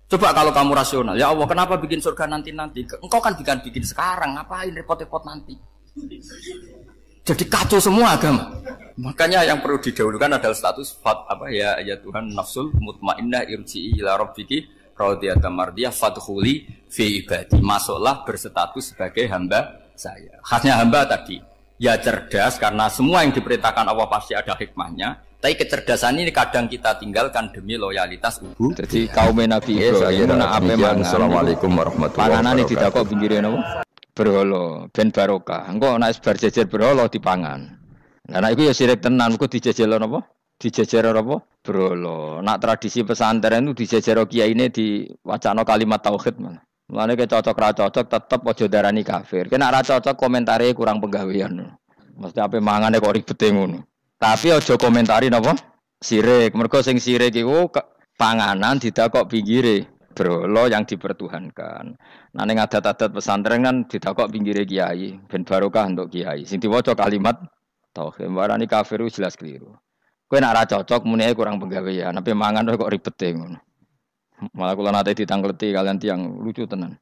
Coba kalau kamu rasional, ya Allah kenapa bikin surga nanti-nanti? Engkau kan bikin sekarang, ngapain repot-repot nanti? Jadi kacau semua agama. Makanya yang perlu didahulukan adalah status ya Tuhan nafsul mutmainnah irji'i ila rabbiki radiyatan mardiyah fadkhuli fi ibadi. Masuklah berstatus sebagai hamba saya. Khasnya hamba tadi ya cerdas, karena semua yang diperintahkan Allah pasti ada hikmahnya. Tapi kecerdasan ini kadang kita tinggalkan demi loyalitas ibu. Jadi kaum Nabi Ibrahim nak ape mangan. Assalamualaikum warahmatullahi wabarakatuh. Panganane ditakok pinggire napa? Berhala ben barokah. Engko nek bar jejer berhala dipangan. Lah nek iku ya sirik tenan, engko dijejelo napa? Dijejer apa? Berhala. Nak tradisi pesantren itu dijejer kiyaine diwacana kalimat tauhid malah. Mulane ke cocok ra cocok tetep aja darani kafir. Kena ra cocok komentare kurang penggawean. Mesti ape mangane kok ribete ngono. Tapi aja komentari napa? Sirik. Mergo sing sirik iku panganan didakok pinggire berhala yang dipertuhankan. Nah ning adat-adat pesantren kan didakok pinggire kiai, ben barokah untuk kiai. Sing diwaca kalimat tauhid, warani kafir jelas keliru. Kowe nek ora cocok muni kurang penggawean, tapi mangan kok ribet ngono. Malah kula nate ditangleti kalian tiang lucu tenan.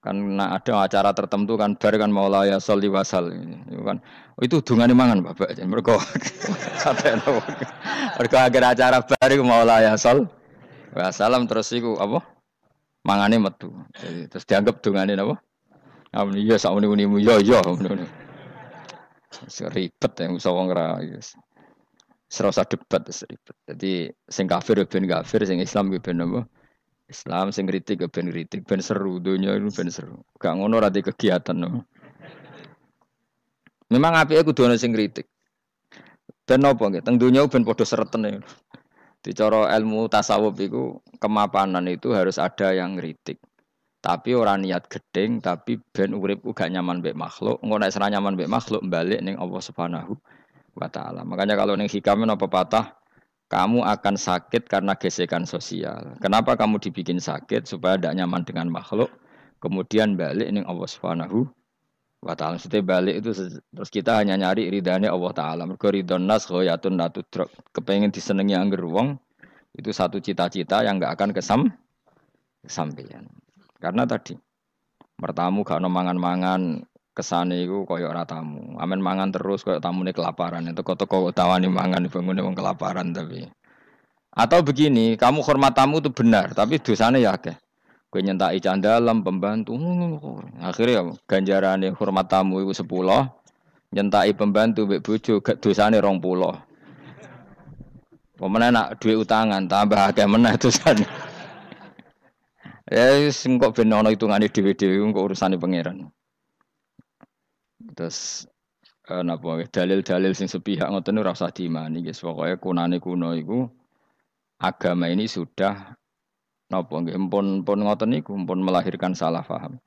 Kan ada acara tertentu kan bar kan maulaya sholli wasal itu kan. Itu dungane mangan Bapak. Mergo sateno. Mergo agar acara bar iku maulaya sholli wasalam terus iku apa? Mangane metu. Jadi terus dianggap dungane napa? Amun iya sak muni-munimu ya ngono. Ribet yang usah wong ra wis. Serasa debat wis ribet. Jadi sing kafir ben kafir, sing Islam ben apa? Islam sing kritik ben kritik, ben seru donya itu ben seru. Gak ngono ra kegiatan no. Memang apike kudu ana sing kritik. Ben apa nggih? Teng donya ben padha seretene. Di cara ilmu tasawuf itu kemapanan itu harus ada yang ngritik. Tapi orang niat gedeng, tapi ben urip gak nyaman mbek makhluk. Engko nek ora nyaman mbek makhluk balik ning Allah Subhanahu wa Ta'ala. Makanya kalau ning hikam apa patah, kamu akan sakit karena gesekan sosial. Kenapa kamu dibikin sakit? Supaya tidak nyaman dengan makhluk. Kemudian balik ning Allah Subhanahu wa Ta'ala. Maksudnya balik itu terus kita hanya nyari ridhanya Allah Ta'ala. Mergo ridhon nas ghayatun la tudrak. Kepengin disenengi angger wong Itu satu cita-cita yang nggak akan kesampaian. Karena tadi mertamu gak ono mangan-mangan kesane iku koyo ora tamu. Amen mangan terus koyo tamune kelaparan. Itu teko tawani mangan bangune wong kelaparan tapi. Atau begini, kamu hormat tamu itu benar, tapi dosane ya akeh. Kowe nyentak candalem pembantu. Akhirnya ganjarane hormat tamu iku 10, nyentak pembantu mbek bojo gak dosane 20. Pemene nak duit utangan tambah akeh meneh dosane. Ya wis engko ben ana hitungane dhewe-dhewe engko urusane pangeran. Terus napa dalil-dalil sing sepihak ngoten ora usah diimani guys. Pokoke kunane kuno iku agama ini sudah napa nggih pun ngoten niku pun melahirkan salah paham.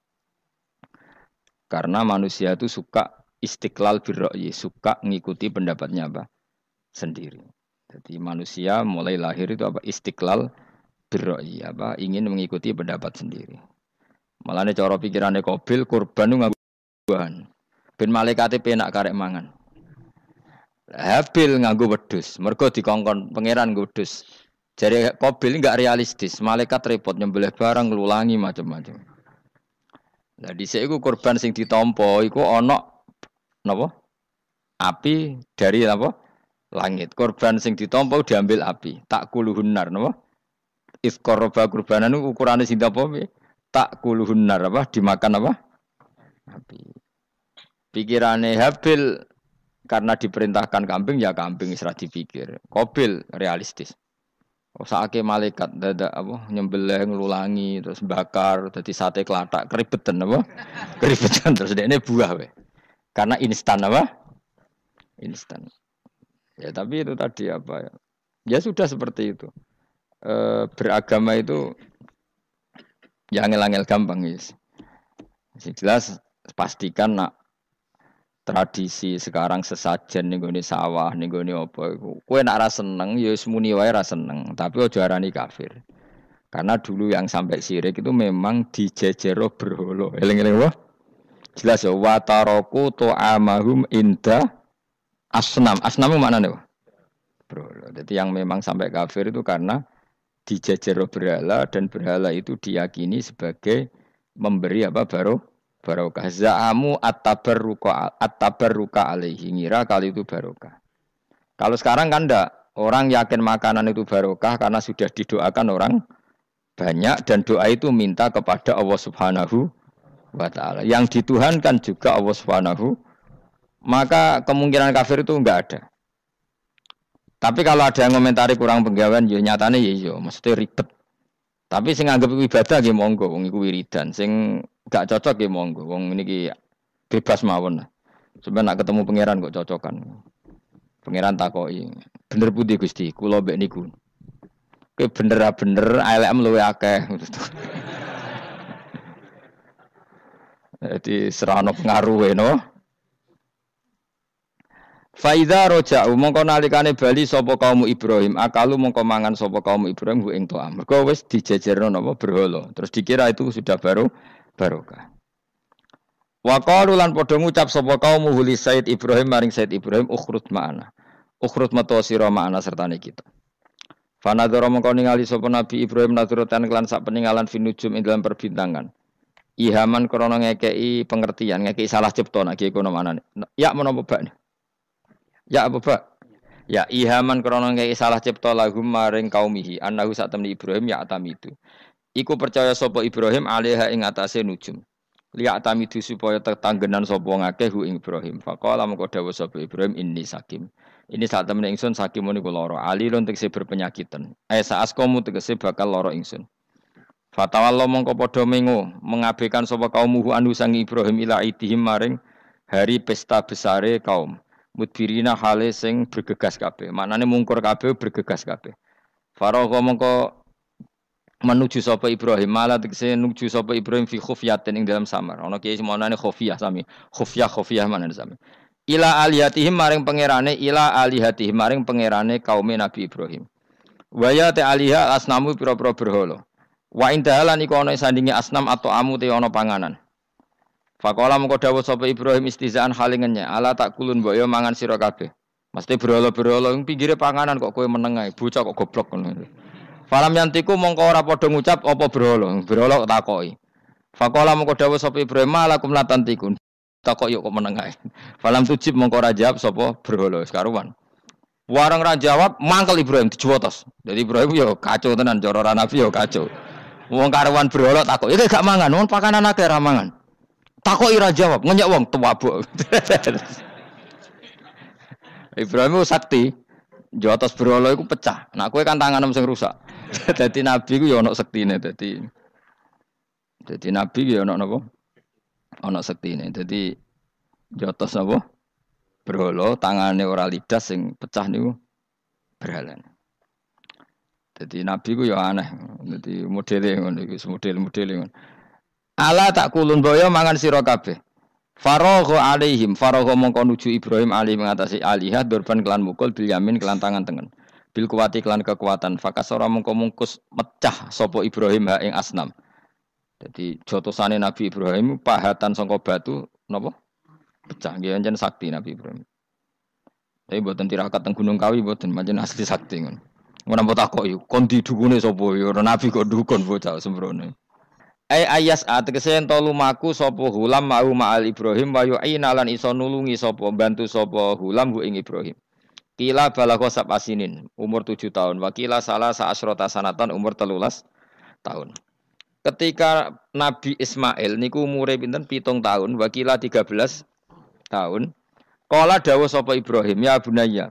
Karena manusia itu suka istiqlal birra'yi, suka ngikuti pendapatnya apa? Sendiri. Jadi manusia mulai lahir itu apa? Istiqlal birra'yi, apa? Ingin mengikuti pendapat sendiri. Malane cara pikirane Qabil kurban nganggo buahan. Ben malaikate penak karek mangan. Habil nganggo wedhus, mergo dikongkon pangeran nggo wedhus. Jadi Qabil enggak realistis, malaikat repot nyembelih barang nglulangi macam-macam. Nah dhisik iku kurban sing ditampa iku ana napa? Api dari apa? Langit. Kurban sing ditampa diambil api. Tak kuluhunnar napa? Isqaraba kurbanan ukurane sing apa? Tak kuluhunnar apa? Dimakan apa? Api. Pikirane Habil karena diperintahkan kambing ya kambing isra dipikir. Qabil realistis. Saake malaikat dadak apa nyembelih nglulangi terus bakar dadi sate klathak keribetan apa? Keribetan terus dekne buah we. Karena instan apa? Instan. Ya tapi itu tadi apa ya? Ya sudah seperti itu. Beragama itu ya angel-angel gampang guys. Jelas pastikan nak tradisi sekarang sesajen ning gone sawah ning gone apa iku. Kowe nek ra seneng ya wis muni wae ra seneng, tapi aja arani kafir. Karena dulu yang sampai syirik itu memang dijejero berhala. Eling-eling wae. Jelas ya wa taraku ta'amahum inda asnam. Asnam maknane apa? Berhala. Jadi yang memang sampai kafir itu karena dijejero berhala dan berhala itu diyakini sebagai memberi apa barokah. Za'amu at-tabarruka alaihi, ngira kali itu barokah. Kalau sekarang kan enggak, orang yakin makanan itu barokah karena sudah didoakan orang banyak dan doa itu minta kepada Allah Subhanahu wa taala. Yang dituhankan juga Allah Subhanahu, maka kemungkinan kafir itu enggak ada. Tapi kalau ada yang komentari kurang penggawean ya nyatane ya iya, mesti ribet. Tapi sing anggap ibadah nggih monggo, wong iku wiridan. Sing gak cocok nggih monggo, wong niki bebas mawon. Sampeyan nak ketemu pangeran kok cocokan. Pangeran takoki, "Bener pundi Gusti? Kula mbek niku." Kowe bener elekmu luwe akeh. Jadi serana pengaruhe no. Faidha roja'u mongko nalikane bali sapa kaum Ibrahim akalu mongko mangan sapa kaum Ibrahim ing to'am. Mergo wis dijejerno napa berhala. Terus dikira itu sudah barokah. Wa qalu lan padha ngucap sapa kaum huli Said Ibrahim maring Said Ibrahim ukhrut ma'ana. Ukhrut meto sira ma'ana sertane kita. Fanadzara mongko ningali sapa Nabi Ibrahim naduratan kelan sak peninggalan finujum ing dalam perbintangan. Ihaman krana ngekeki pengertian, ngekeki salah cipta nek kono manane. Ya menapa bak? Ya apa Pak? Ya ihaman krana ngeki salah cipta lahum maring kaumihi annahu sak temni Ibrahim ya atamidu. Iku percaya sapa Ibrahim alaiha ing atase nujum. Liya atamidu supaya tetanggenan sapa ngakeh hu ing Ibrahim. Faqala mengko dawuh sapa Ibrahim inni sakim. Ini sak temne ingsun sakim niku lara. Ali lon tegese berpenyakitan. Saas kamu tegese bakal lara ingsun. Fatawallah mongko padha mengo mengabaikan sapa kaumuhu anu sang Ibrahim ila idihim maring hari pesta besare kaum. Mudbirina hale sing bergegas kabeh. Maknane mungkur kabeh bergegas kabeh. Faragha mongko menuju sapa Ibrahim malah tegese nuju sapa Ibrahim fi khufyatin ing dalam samar. Ana kiye semonane khufiyah sami. Khufyah maknane sami. Ila alihatihim maring pangerane maring pangerane kaum Nabi Ibrahim. Wa ya ta aliha asnamu pira-pira berhala. Wa indahalan iku ana sandinge asnam atau amu te ana panganan. Faqala mengko dawuh sapa Ibrahim istizaan halingennya ala tak kulun mbok yo mangan sira kabeh. Mesti berhala-berhala ing pinggire panganan kok kowe meneng ae bocah kok goblok ngono. Falam yantiku mongko ora padha ngucap apa berhala. Berhala takoki. Faqala mongko dawuh sapa Ibrahim malakum latantikun. Takok yuk kok meneng ae. Falam tujib mongko ora jawab sapa berhala sekaruan. Warang ra jawab mangkel Ibrahim dijuwotos. Jadi Ibrahim yo kacau tenan cara Nabi yo kacau. Wong karuan berhala takok, "Iki gak mangan, wong pakanan akeh ra mangan." Takok ora jawab, ngenyek wong tuwabuk. Ibrahim itu sakti, jotos berhala iku pecah. Nah kowe kan tanganem sing rusak. Dadi Nabi ku yo ana sektine dadi. Dadi Nabi yo ana napa? Ana sektine. Dadi jotos napa? Berhala tangane ora lidas sing pecah niku berhala. Jadi Nabi ku ya aneh. Jadi modele ngono iku model-modele ngono. Ala tak kulun boyo mangan sira kabeh. Faragha alaihim faragha mongko nuju Ibrahim ali mengatasi alihah durban kelan mukul bil yamin kelan tangan tengen. Bil kuwati kelan kekuatan fakasora mongko mungkus mecah sapa Ibrahim ha ing asnam. Jadi jotosane Nabi Ibrahim pahatan saka batu napa? Pecah nggih pancen sakti Nabi Ibrahim. Tapi mboten tirakat teng Gunung Kawi mboten pancen asli sakti ngono. Ngono apa takok yo kon didukune sapa yo Nabi kok dukun bocah sembrono. Ayas ategese ento lumaku sapa hulam mau ma'al Ibrahim wa yu'ina lan iso nulungi sapa bantu sapa hulam hu ing Ibrahim. Kila balagha sab'asinin umur 7 tahun, wakila salah sa'asrota sanatan umur 13 tahun. Ketika Nabi Ismail niku umure pinten 7 tahun, wakila 13 tahun. Kala dawuh sapa Ibrahim, ya bunayya.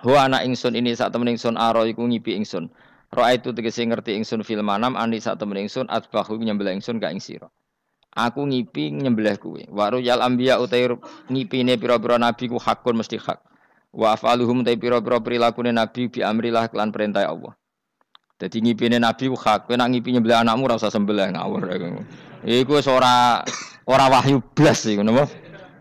Ho anak ingsun ini sak temen ingsun aro iku ngipi ingsun. Roa itu tegese ngerti ingsun fil manam ani sak temen ingsun atbahu nyembelih ingsun ka ing sira. Aku ngipi nyembelih kuwe. Waru yal anbiya utair ngipine pira-pira nabi ku hakun mesti hak. Wa afaluhum ta pira-pira prilakune nabi bi amrillah kelan perintah Allah. Dadi ngipine nabi ku hak. Kowe nak ngipi nyembelih anakmu ora usah sembelih ngawur. Iku wis ora wahyu blas iku napa?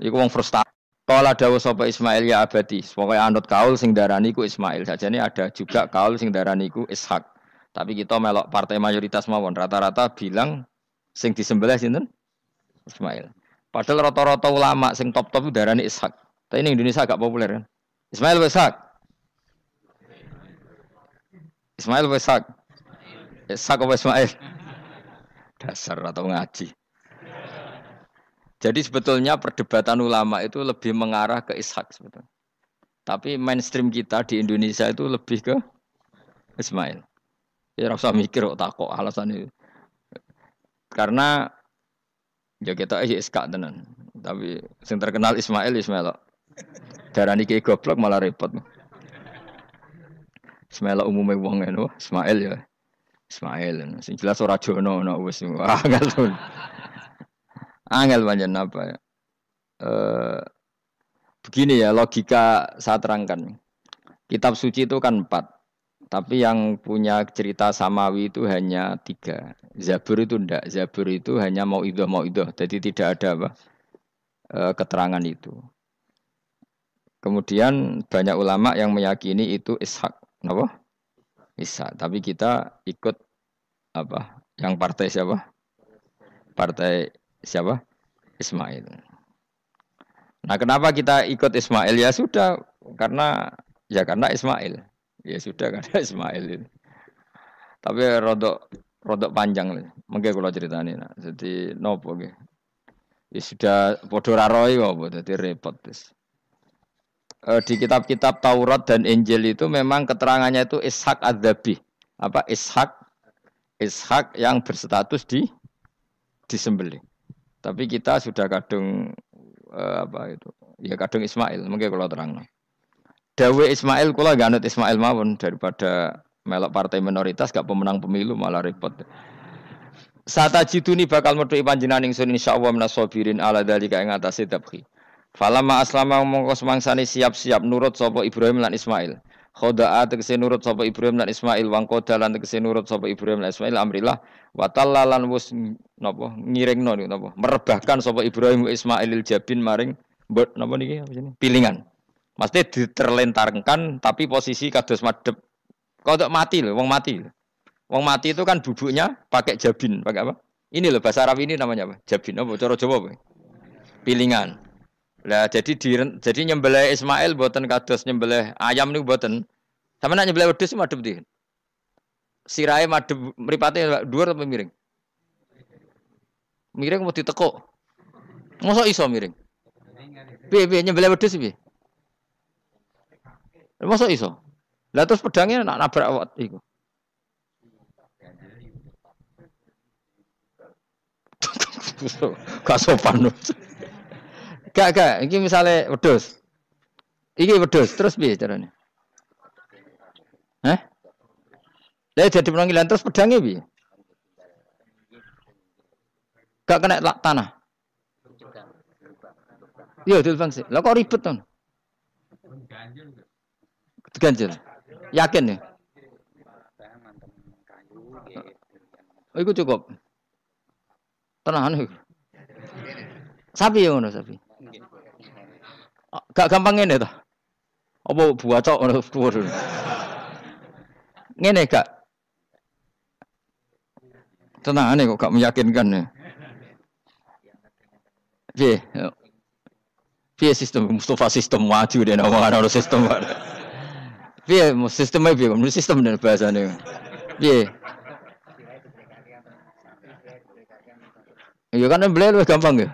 Iku wong frustasi. Kala dawuh sapa Ismail ya abadi, pokoke anut kaul sing darani ku Ismail. Sajane ada juga kaul sing darani ku Ishak. Tapi kita melok partai mayoritas mawon rata-rata bilang sing disembelih sinten? Ismail. Padahal rata-rata ulama sing top-top darani Ishak. Tapi ini Indonesia agak populer kan. Ismail wa Ishak. Ismail wa Ishak. Ishak apa Ismail? Dasar atau ngaji. Jadi sebetulnya perdebatan ulama itu lebih mengarah ke Ishak sebetulnya. Tapi mainstream kita di Indonesia itu lebih ke Ismail. Ya rasa mikir kok takok alasan itu. Karena ya kita Ishak tenan. Tapi yang terkenal Ismail. Darani ki goblok malah repot. Ismail umumnya wong ngono, Ismail ya. Ismail. Sing jelas ora jono ono wis angel. Angel pancen apa ya? Begini ya logika saya terangkan. Kitab suci itu kan 4. Tapi yang punya cerita samawi itu hanya 3. Zabur itu ndak. Zabur itu hanya mauidhah. Jadi tidak ada apa? Keterangan itu. Kemudian banyak ulama yang meyakini itu Ishak. Kenapa? Ishak. Tapi kita ikut apa? Yang partai siapa? Partai siapa? Ismail. Nah, kenapa kita ikut Ismail? Ya sudah, karena Ismail. Ya sudah karena Ismail. Tapi rodok panjang. Mengke kula critani. Nah. Jadi nopo nggih. Ya sudah padha ra roe kok, dadi repot wis. Di kitab-kitab Taurat dan Injil itu memang keterangannya itu Ishak adzabih. Apa Ishak yang berstatus disembelih. Tapi kita sudah kadung apa itu? Ya kadung Ismail, mungkin kalau terang. Dawe Ismail kula gak anut Ismail mawon daripada melok partai minoritas gak pemenang pemilu malah repot. Satajiduni bakal metuhi panjenengan ingsun insyaallah minasabirin ala dzalika ing atase tabkhi. Falamma aslama mongko semangsane siap-siap nurut sapa Ibrahim lan Ismail. Khoda'a tegese nurut sapa Ibrahim lan Ismail wangko dalan tegese nurut sapa Ibrahim lan Ismail amrillah wa tallalan wis napa ngiringno niku napa merebahkan sapa Ibrahim Ismailil jabin maring mbot napa niki apa jenenge pilingan. Mesti diterlentarkan tapi posisi kados madhep. Kodok mati lho, wong mati. Wong mati itu kan bubuknya pakai jabin, pakai apa? Ini loh bahasa Arab ini namanya apa? Jabin apa? Cara Jawa apa? Pilingan. Lah jadi nyembelih Ismail mboten kados nyembelih ayam niku mboten. Sampe nek nyembelih wedhus madhep ndi? sirahe madhep mripate dhuwur apa miring? Miring mau ditekuk. Mosok iso miring? Piye nyembelih wedhus piye? Mosok iso? Lah terus pedangnya nak nabrak awak iku. Gak sopan. Gak, iki misale wedhus. Iki wedhus, terus piye carane? Hah? Lah jadi panggilan terus pedangnya piye? Gak kena tanah. Iya, dilbang sih. Lah kok ribet ton? Ganjil. Yakin ya? Oh, itu cukup. Tenahan iku. Sapi ya ngono sapi. Gak gampang ngene to. Apa buacok ngono dhuwur. Ngene gak. Tenangane kok gak meyakinkan ya. Piye? Piye sistem Mustafa sistem maju deh nama sistem. Piye sistemnya piye? Sistem dan bahasane. Piye? Iya kan nyembelih lebih gampang ya.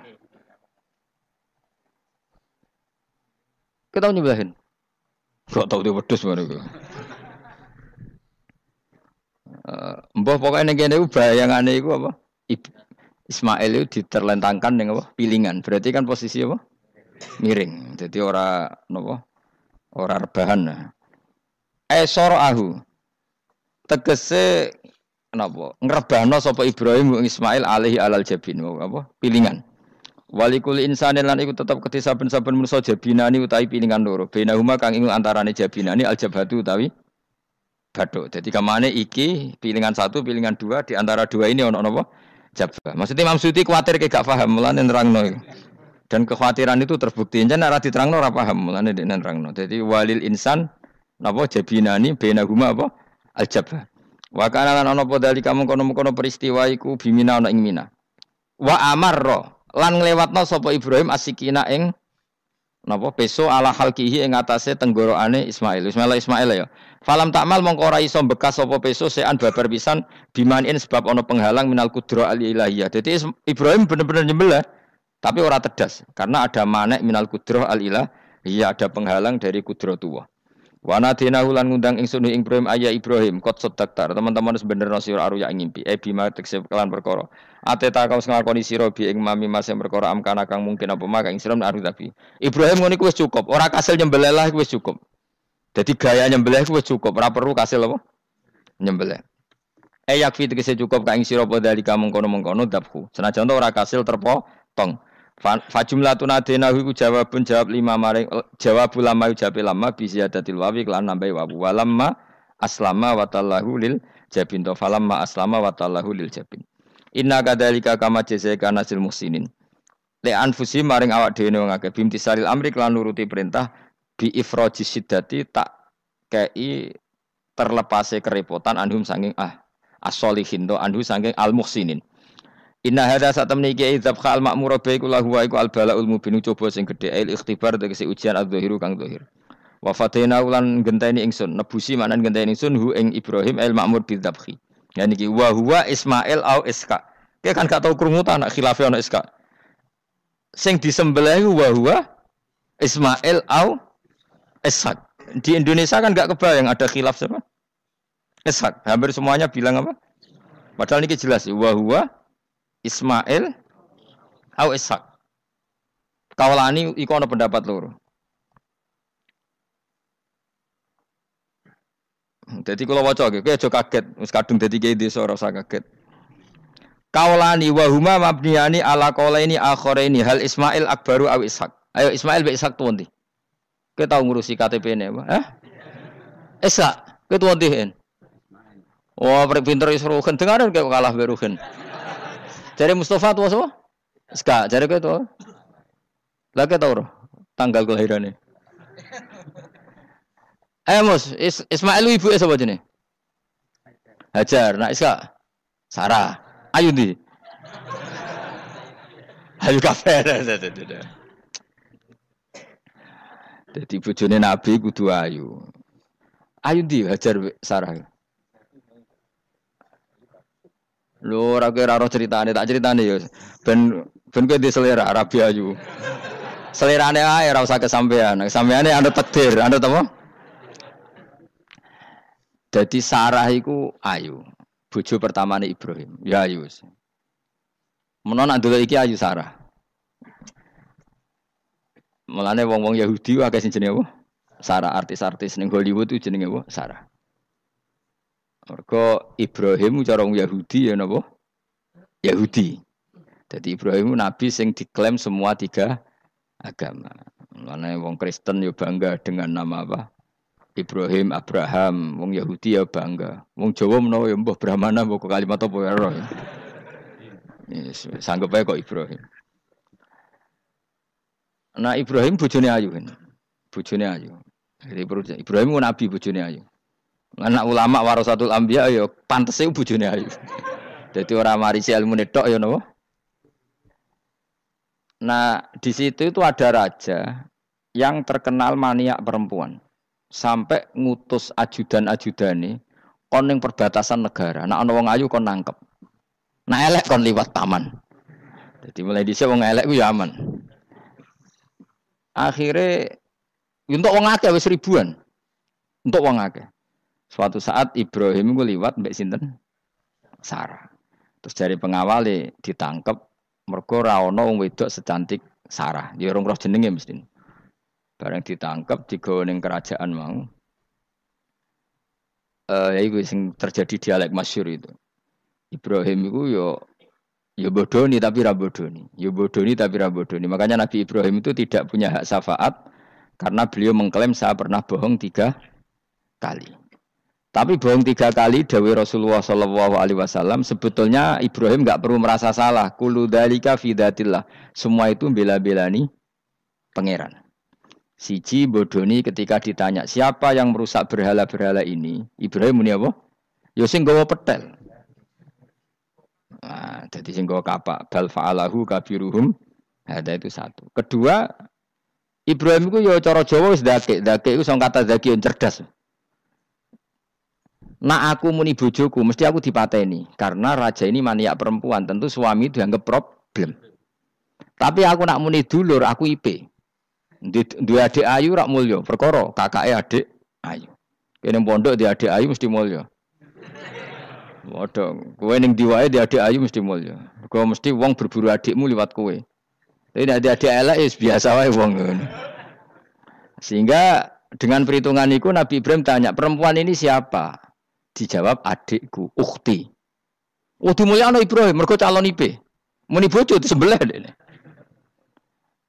Kita nyembelihin. Gak tahu dia wedhus mana gue. Mbah pokoknya ning kene bayangane iku apa? Ismail itu diterlentangkan dengan apa? Pilingan. Berarti kan posisi apa? Miring. Jadi ora napa? Ora rebahan. Soroahu. Tegese napa? Ngrebahno sapa Ibrahim Ismail alaihi alal jabin apa? Pilingan. Walikul insane lan iku tetep kedhe saben-saben manusa jabinani utawi pilingan loro. Bainahuma kang ing antarane jabinani aljabhatu utawi bathuk. Jadi kamane iki pilingan 1, pilingan 2 di antara dua ini ono napa? Jabah. Maksudnya Imam Suyuti kuwatir gak paham mulane nerangno. Dan kekhawatiran itu terbukti. Jan ora diterangno ora paham mulane nek nerangno. Jadi walil insan napa jabinani bainahuma apa? Aljabah. Wa kana lan ana apa dalika mengkono-mengkono peristiwa iku bimina ana ing Mina. Wa amarra lan nglewatno sapa Ibrahim asikina ing napa peso ala halqihi ing atase tenggorokane Ismail ya. Falam takmal mongko ora iso bekas sapa peso sean babar pisan bimanin sebab ana penghalang minal qudra al ilahiyah. Dadi Ibrahim bener-bener nyembelih tapi ora tedas karena ada manek minal qudra al ilahiyah, ada penghalang dari qudratullah. Wa nadinahu lan ngundang ingsun ing Ibrahim ayya Ibrahim qad saddaqtar. Teman-teman wis bener sira aruya ngimpi. Bima tekse kelan perkara. Ateta kau nglakoni sira bi ing mami mase perkara amkana kang mungkin apa mak ing sira aru tapi. Ibrahim ngono iku wis cukup. Ora kasil nyembelih lah iku wis cukup. Jadi gaya nyembelih iku wis cukup. Ora perlu kasil apa? Nyembelih. Yakfi tekse cukup ka ing sira padha dalika mengkono-mengkono dabhu. Senajan ora kasil terpotong. Fajumlatun adenahu iku jawab 5 maring jawab ulama jawab lama bi ziyadatil wawi lan nambahi wawu walamma aslama wa tallahu lil jabin to falamma aslama wa tallahu lil jabin inna kadzalika kama jazaika nasil muhsinin li anfusi maring awak dhewe wong akeh bimtisalil amri lan nuruti perintah bi ifraji siddati tak kei terlepase kerepotan anhum saking as-solihin to anhu saking al muhsinin. Inna hadza satamni ki dzabqa al ma'mur baiku lahu wa iku al balaul mubin coba sing gedhe il ikhtibar tegese ujian adzahiru kang zahir. Wa fataina ulan genteni ingsun nebusi manan genteni ingsun hu ing Ibrahim al ma'mur bil dzabhi. Ya niki wa huwa Ismail au Iska. Ki kan gak tau krungu ta anak khilafe ana Iska. Sing disembelih wa huwa Ismail au Ishak. Di Indonesia kan gak kebayang ada khilaf siapa? Ishak. Hampir semuanya bilang apa? Padahal niki jelas wa huwa Ismail au Ishak. Kaulani iku ana pendapat loro. Dadi kula waca iki, kowe aja kaget, wis kadung dadi kiai desa ora usah kaget. Kaulani wa huma mabniyani ala qaulaini akharaini hal Ismail akbaru au Ishak. Ayo Ismail be Ishak tuwa ndi? Kowe tau ngurusi KTP-ne apa? Hah? Ishak, kowe tuwa ndi hen? Wah, pinter wis rugen dengaran kowe kalah be rugen. Jare Mustafa tua sapa? Ska, jare kowe tua. Lah kowe tau ora tanggal kelahirane? Mus, Ismail ibu sapa jenenge? Hajar, nak Iska. Sarah. Ayu ndi? Ayu kafe. Dadi bojone Nabi kudu ayu. Ayu ndi Hajar Sarah? Lho ora kira ora ceritane, tak ceritane ya. Ben kowe di selera Arabi ayu. Selerane ae ora usah kesampean. Kesampeane anut takdir, anut apa? Jadi Sarah iku ayu. Bojo pertamane Ibrahim. Ya ayu. Menawa nak delok iki ayu Sarah. Mulane wong-wong Yahudi akeh sing jenenge apa? Sarah, artis-artis ning Hollywood itu jenenge apa? Sarah. Mergo Ibrahim cara wong Yahudi ya napa? Yahudi. Jadi Ibrahim nabi sing diklaim semua tiga agama. Mulane wong Kristen ya bangga dengan nama apa? Ibrahim, Abraham, wong Yahudi ya bangga. Wong Jawa menawa ya mbah Brahmana mbah kalimat apa ya ora. Yes, sanggup ae kok Ibrahim. Nah Ibrahim bojone ayu kan. Bojone ayu. Jadi Ibrahim ku nabi bojone ayu. Anak ulama warasatul anbiya ya pantese bojone ayu. Jadi orang marisi ilmu tok ya napa? Nah, di situ itu ada raja yang terkenal maniak perempuan. Sampai ngutus ajudan-ajudane kon ning perbatasan negara. Nek ana wong ayu kon nangkep. Nek elek kon liwat taman. Jadi mulai dhisik wong elek ku ya aman. Akhire untuk wong akeh wis ribuan. Untuk wong akeh. Suatu saat Ibrahim ku liwat mbek sinten? Sarah. Terus dari pengawale ditangkep mergo ora ana wong wedok secantik Sarah. Ya ora roh jenenge mesti. Bareng ditangkep digawa ning kerajaan mau. Ya iku sing terjadi dialek masyhur itu. Ibrahim iku ya bodoni tapi ra bodoni. Ya bodoni tapi ra bodoni. Makanya Nabi Ibrahim itu tidak punya hak syafaat karena beliau mengklaim saya pernah bohong 3 kali. Tapi bohong 3 kali dawuh Rasulullah sallallahu alaihi wasallam sebetulnya Ibrahim enggak perlu merasa salah. Kullu dzalika fi dzatillah. Semua itu bela-belani pangeran. Siji bodoni ketika ditanya siapa yang merusak berhala-berhala ini, Ibrahim muni apa? Ya sing nggawa petel. Nah, jadi sing nggawa kapak bal fa'alahu kabiruhum. Ada itu satu. Kedua, Ibrahim itu ya cara Jawa wis dakek. Dakek itu sing kata zaki cerdas. Nah aku muni bojoku mesti aku dipateni karena raja ini maniak perempuan, tentu suami dianggap problem. Tapi aku nak muni dulur aku IP. Dua adik ayu rak mulya, perkara kakake adik ayu. Kene pondok di adik ayu mesti mulya. Waduh, kowe ning diwae di adik ayu mesti mulya. Kowe mesti wong berburu adikmu liwat kowe. Tapi nek adik elek wis biasa wae wong ngono. Sehingga dengan perhitungan itu Nabi Ibrahim tanya, perempuan ini siapa? Dijawab adikku, ukhti. Oh dimulyakno Ibrahim, mergo calon IP. Muni bojo disembelih dene.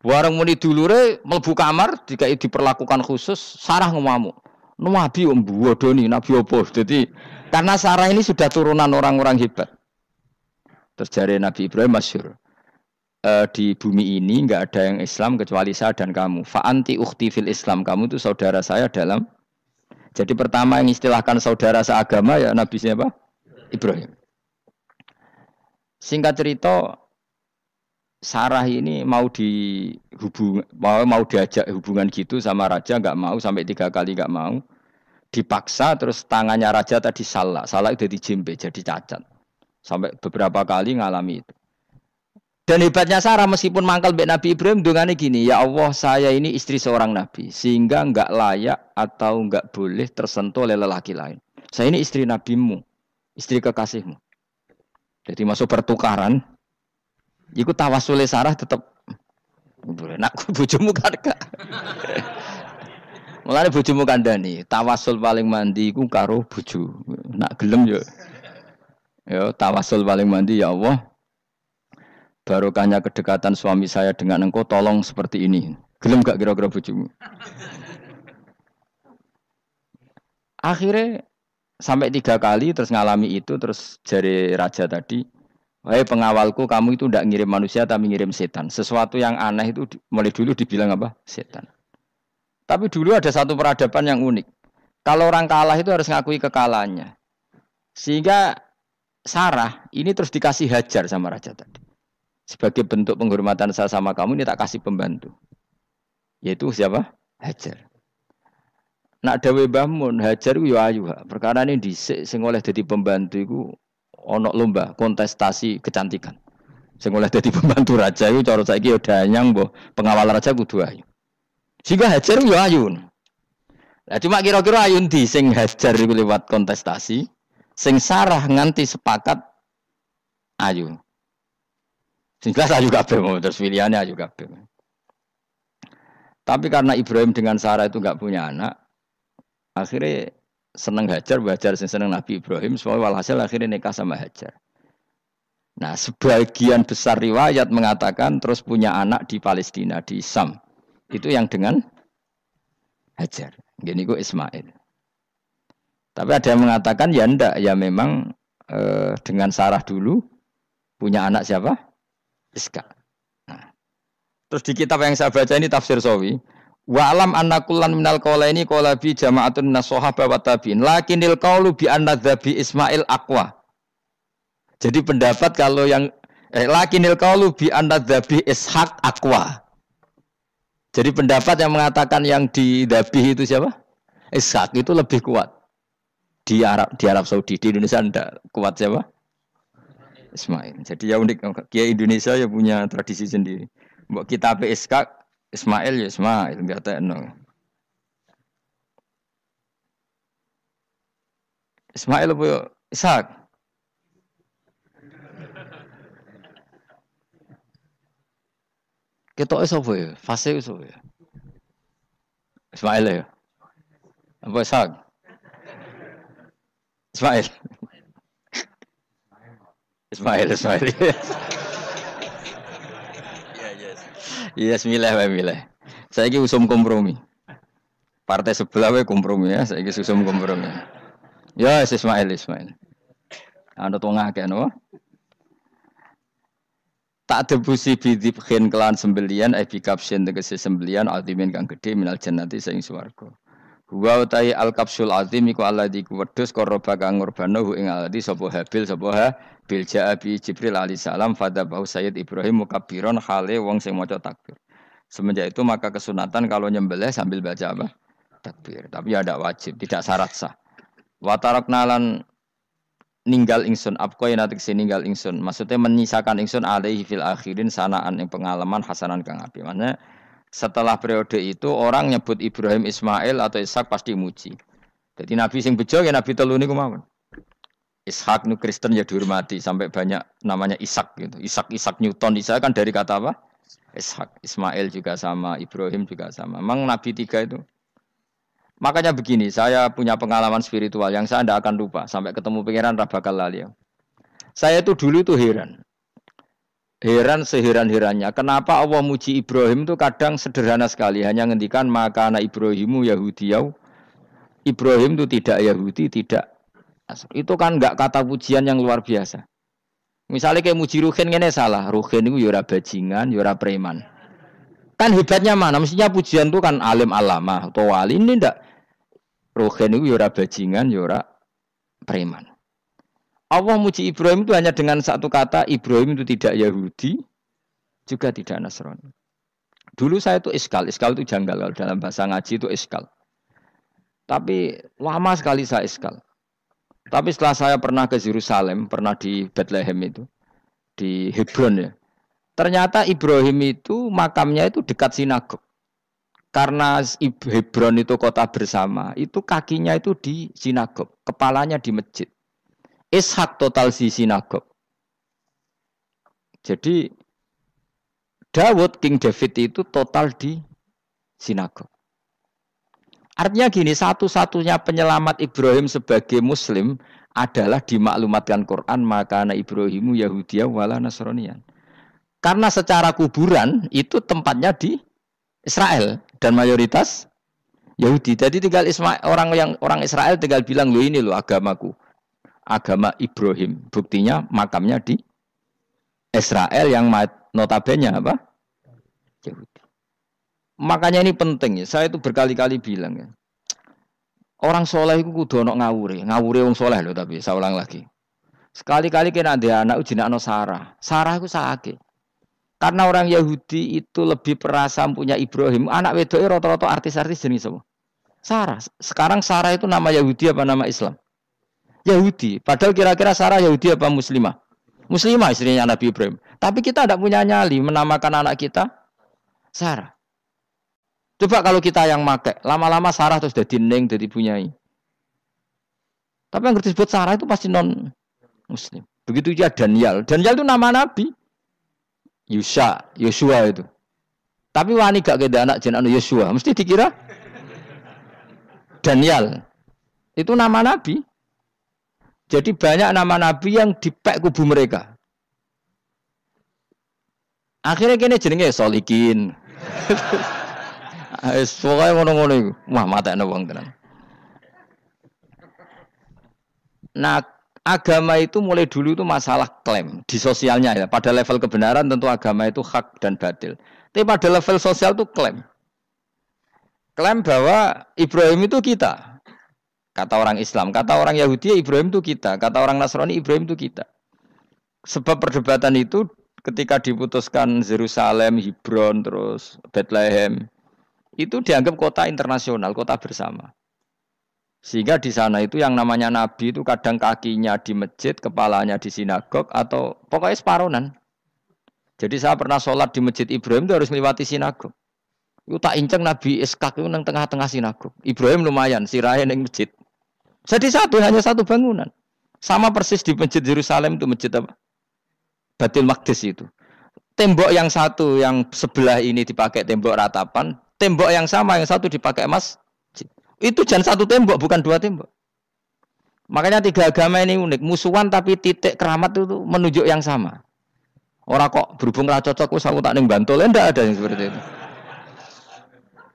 Warang muni dulure mlebu kamar dikai diperlakukan khusus, Sarah ngamuk. Nabi mbodoni, nabi apa? Jadi karena Sarah ini sudah turunan orang-orang hebat. Terus jare Nabi Ibrahim masyhur. Di bumi ini enggak ada yang Islam kecuali saya dan kamu. Fa anti ukhti fil Islam, kamu itu saudara saya dalam. Jadi pertama yang istilahkan saudara seagama ya Nabi siapa? Ibrahim. Singkat cerita Sarah ini mau diajak hubungan gitu sama raja enggak mau sampai 3 kali enggak mau. Dipaksa terus tangannya raja tadi salah itu dijimpe jadi cacat. Sampai beberapa kali ngalami itu. Dan hebatnya Sarah meskipun mangkal mbek Nabi Ibrahim dongane gini, ya Allah saya ini istri seorang nabi sehingga enggak layak atau enggak boleh tersentuh oleh lelaki lain. Saya ini istri nabimu, istri kekasihmu. Jadi masuk pertukaran. Iku tawasule Sarah tetap nak bojomu kan gak. Mulane bojomu kandhani, tawasul paling mandi iku karo bojo. Nak gelem yo. Yo tawasul paling mandi ya Allah. Barokahnya kedekatan suami saya dengan engkau tolong seperti ini. Gelem gak kira-kira bojomu? Akhirnya sampai 3 kali terus ngalami itu terus jari raja tadi. Wahai pengawalku, kamu itu tidak ngirim manusia tapi ngirim setan. Sesuatu yang aneh itu mulai dulu dibilang apa? Setan. Tapi dulu ada satu peradaban yang unik. Kalau orang kalah itu harus ngakui kekalahannya. Sehingga Sarah ini terus dikasih Hajar sama raja tadi. Sebagai bentuk penghormatan saya sama kamu ini tak kasih pembantu. Yaitu siapa? Hajar. Nak dawe Mbah Mun, Hajar ku yo ayu. Perkara ini dhisik sing oleh dadi pembantu iku ono lomba kontestasi kecantikan. Sing oleh dadi pembantu raja iku cara saiki ya danyang mbah pengawal raja kudu ayu. Sehingga Hajar yo ayu. Lah cuma kira-kira ayu ndi sing Hajar iku lewat kontestasi, sing Sarah nganti sepakat ayu. Sing jelas ayu kabeh terus pilihannya ayu kabeh. Tapi karena Ibrahim dengan Sarah itu enggak punya anak, akhirnya seneng Hajar, Hajar sing seneng Nabi Ibrahim, semua walhasil akhirnya nikah sama Hajar. Nah, sebagian besar riwayat mengatakan terus punya anak di Palestina, di Sam. Itu yang dengan Hajar. Gini kok Ismail. Tapi ada yang mengatakan ya enggak, ya memang dengan Sarah dulu punya anak siapa? Iska. Nah, terus di kitab yang saya baca ini tafsir Sawi. Wa alam anna kullan minal qawlaini qala bi jama'atun nas-sahabah wa tabi'in. Lakinil qawlu bi anna dzabi Ismail aqwa. Jadi pendapat kalau yang lakinil qaulu bi anna dzabih Ishaq aqwa. Jadi pendapat yang mengatakan yang didabih itu siapa? Ishaq itu lebih kuat. Di Arab Saudi, di Indonesia enggak kuat siapa? Ismail. Jadi ya unik, Kiai Indonesia ya punya tradisi sendiri. Mbok kitab Ishaq, Ismail ya Ismail, enggak tekno. Ismail apa Ishaq? Ketok sapa ya? Fase sapa ya? Ismail ya. Apa Ishaq? Ismail. Ismail. Yes, milih. Saiki usum kompromi. Partai sebelah wae kompromi ya, saiki usum kompromi. Ya, Ismail. Ana tengah akeh no. Tak debusi bidibkhin kelan sembelian bikapsin tegese sembelian azimin kang gedhe minal jannati saing swarga. Wa utai al kapsul azim iku alladzi kuwedhus qaraba kang ngurbanahu ing alladzi sapa Habil jaa bi Jibril alaihi salam fadabahu Sayyid Ibrahim mukabbiron hale wong sing maca takbir. Semenjak itu maka kesunatan kalau nyembelih sambil baca apa? Takbir. Tapi ya tidak wajib, tidak syarat sah. Wa taraknalan ninggal ingsun apkoy natik ninggal ingsun maksudnya menyisakan ingsun alaihi fil akhirin sanaan yang pengalaman hasanan kang api. Maksudnya setelah periode itu orang nyebut Ibrahim Ismail atau Ishak pasti muji. Jadi Nabi sing bejo ya Nabi telu niku mawon. Ishak nu Kristen ya dihormati sampai banyak namanya Ishak gitu. Ishak Newton Ishak kan dari kata apa? Ishak. Ismail juga sama, Ibrahim juga sama. Memang Nabi tiga itu. Makanya begini, saya punya pengalaman spiritual yang saya tidak akan lupa. Sampai ketemu pengiran Rabakal Lali. Saya itu dulu itu heran. Heran seheran-herannya. Kenapa Allah muji Ibrahim itu kadang sederhana sekali. Hanya ngendikan maka anak Ibrahimu Yahudiyau. Ibrahim itu tidak Yahudi, tidak. Itu kan enggak kata pujian yang luar biasa. Misalnya kayak muji Ruhin ini salah. Ruhin itu yura bajingan, yura preman. Kan hebatnya mana? Mestinya pujian itu kan alim alama atau wali. Ini enggak. Ruhin itu yura bajingan, yura preman. Allah muji Ibrahim itu hanya dengan satu kata. Ibrahim itu tidak Yahudi, juga tidak Nasrani. Dulu saya itu iskal itu janggal. Kalau dalam bahasa ngaji itu iskal. Tapi lama sekali saya iskal. Tapi setelah saya pernah ke Yerusalem, pernah di Bethlehem itu, di Hebron ya. Ternyata Ibrahim itu makamnya itu dekat sinagog. Karena Hebron itu kota bersama, itu kakinya itu di sinagog, kepalanya di masjid. Ishak total di sinagog. Jadi King David itu total di sinagog. Artinya gini, satu-satunya penyelamat Ibrahim sebagai Muslim adalah dimaklumatkan Quran maka anak Ibrahimu Yahudiyah wala Nasraniyan. Karena secara kuburan itu tempatnya di Israel dan mayoritas Yahudi. Jadi tinggal orang Israel tinggal bilang lo ini lo agamaku, agama Ibrahim. Buktinya makamnya di Israel yang notabene apa? Yahudi. Makanya ini penting ya. Saya itu berkali-kali bilang ya. Orang soleh itu kudu ono ngawure wong soleh loh tapi saya ulang lagi. Sekali-kali kena ada anak jenenge Sarah. Sarah itu sakit. Karena orang Yahudi itu lebih perasa punya Ibrahim. Anak wedoke rata-rata artis-artis jenis apa? Sarah. Sekarang Sarah itu nama Yahudi apa nama Islam? Yahudi. Padahal kira-kira Sarah Yahudi apa Muslimah? Muslimah istrinya Nabi Ibrahim. Tapi kita tidak punya nyali menamakan anak kita Sarah. Coba kalau kita yang make, lama-lama Sarah terus jadi neng, jadi punyai. Tapi yang disebut Sarah itu pasti non Muslim. Begitu juga Daniel. Daniel itu nama Nabi. Yosua itu. Tapi wani gak keda anak jeneng Yosua, mesti dikira Daniel. Itu nama Nabi. Jadi banyak nama Nabi yang dipek kubu mereka. Akhirnya kene jenenge Solikin. Pokoke ngono-ngono iku. Wah, matekno wong tenan. Nah, agama itu mulai dulu itu masalah klaim di sosialnya ya. Pada level kebenaran tentu agama itu hak dan batil. Tapi pada level sosial itu klaim. Klaim bahwa Ibrahim itu kita. Kata orang Islam, kata orang Yahudi Ibrahim itu kita, kata orang Nasrani Ibrahim itu kita. Sebab perdebatan itu ketika diputuskan Yerusalem, Hebron, terus Bethlehem, itu dianggap kota internasional, kota bersama. Sehingga di sana itu yang namanya Nabi itu kadang kakinya di masjid, kepalanya di sinagog, atau pokoknya separonan. Jadi saya pernah sholat di masjid Ibrahim itu harus melewati sinagog. Itu tak inceng Nabi Iskak itu nang tengah-tengah sinagog. Ibrahim lumayan, sirahe ning masjid. Jadi hanya satu bangunan. Sama persis di masjid Yerusalem itu masjid apa? Baitul Maqdis itu. Tembok yang satu yang sebelah ini dipakai tembok ratapan, tembok yang sama yang satu dipakai masjid. Itu jangan satu tembok, bukan dua tembok. Makanya tiga agama ini unik, musuhan tapi titik keramat itu menunjuk yang sama. Orang kok berhubung ra cocok wis aku tak ning Bantul, enggak ada yang seperti itu.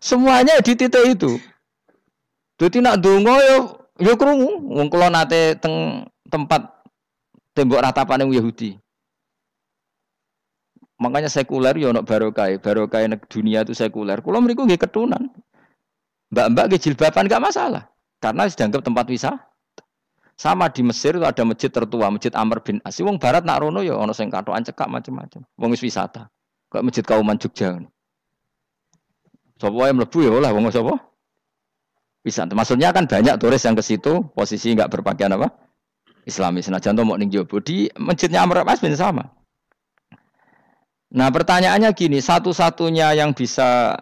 Semuanya di titik itu. Dadi nak ndonga yo krungu wong kula nate teng tempat tembok ratapane Yahudi. Makanya sekuler yo ono barokah dunia itu sekuler. Kula mriku nggih ketunan. Mbak-mbak nggih jilbaban enggak masalah karena dianggap tempat wisata. Sama di Mesir itu ada masjid tertua, Masjid Amr bin As. Wong barat nak rono ya ana sing katokan cekak macam-macam. Wong wis wisata. Kok Masjid Kauman Jogja. Sapa wae mlebu ya oleh wong sapa? Wisata. Maksudnya kan banyak turis yang ke situ posisi enggak berpakaian apa? Islami. Senajan to mok ning Jowo di Masjidnya Amr bin As bin sama. Nah, pertanyaannya gini, satu-satunya yang bisa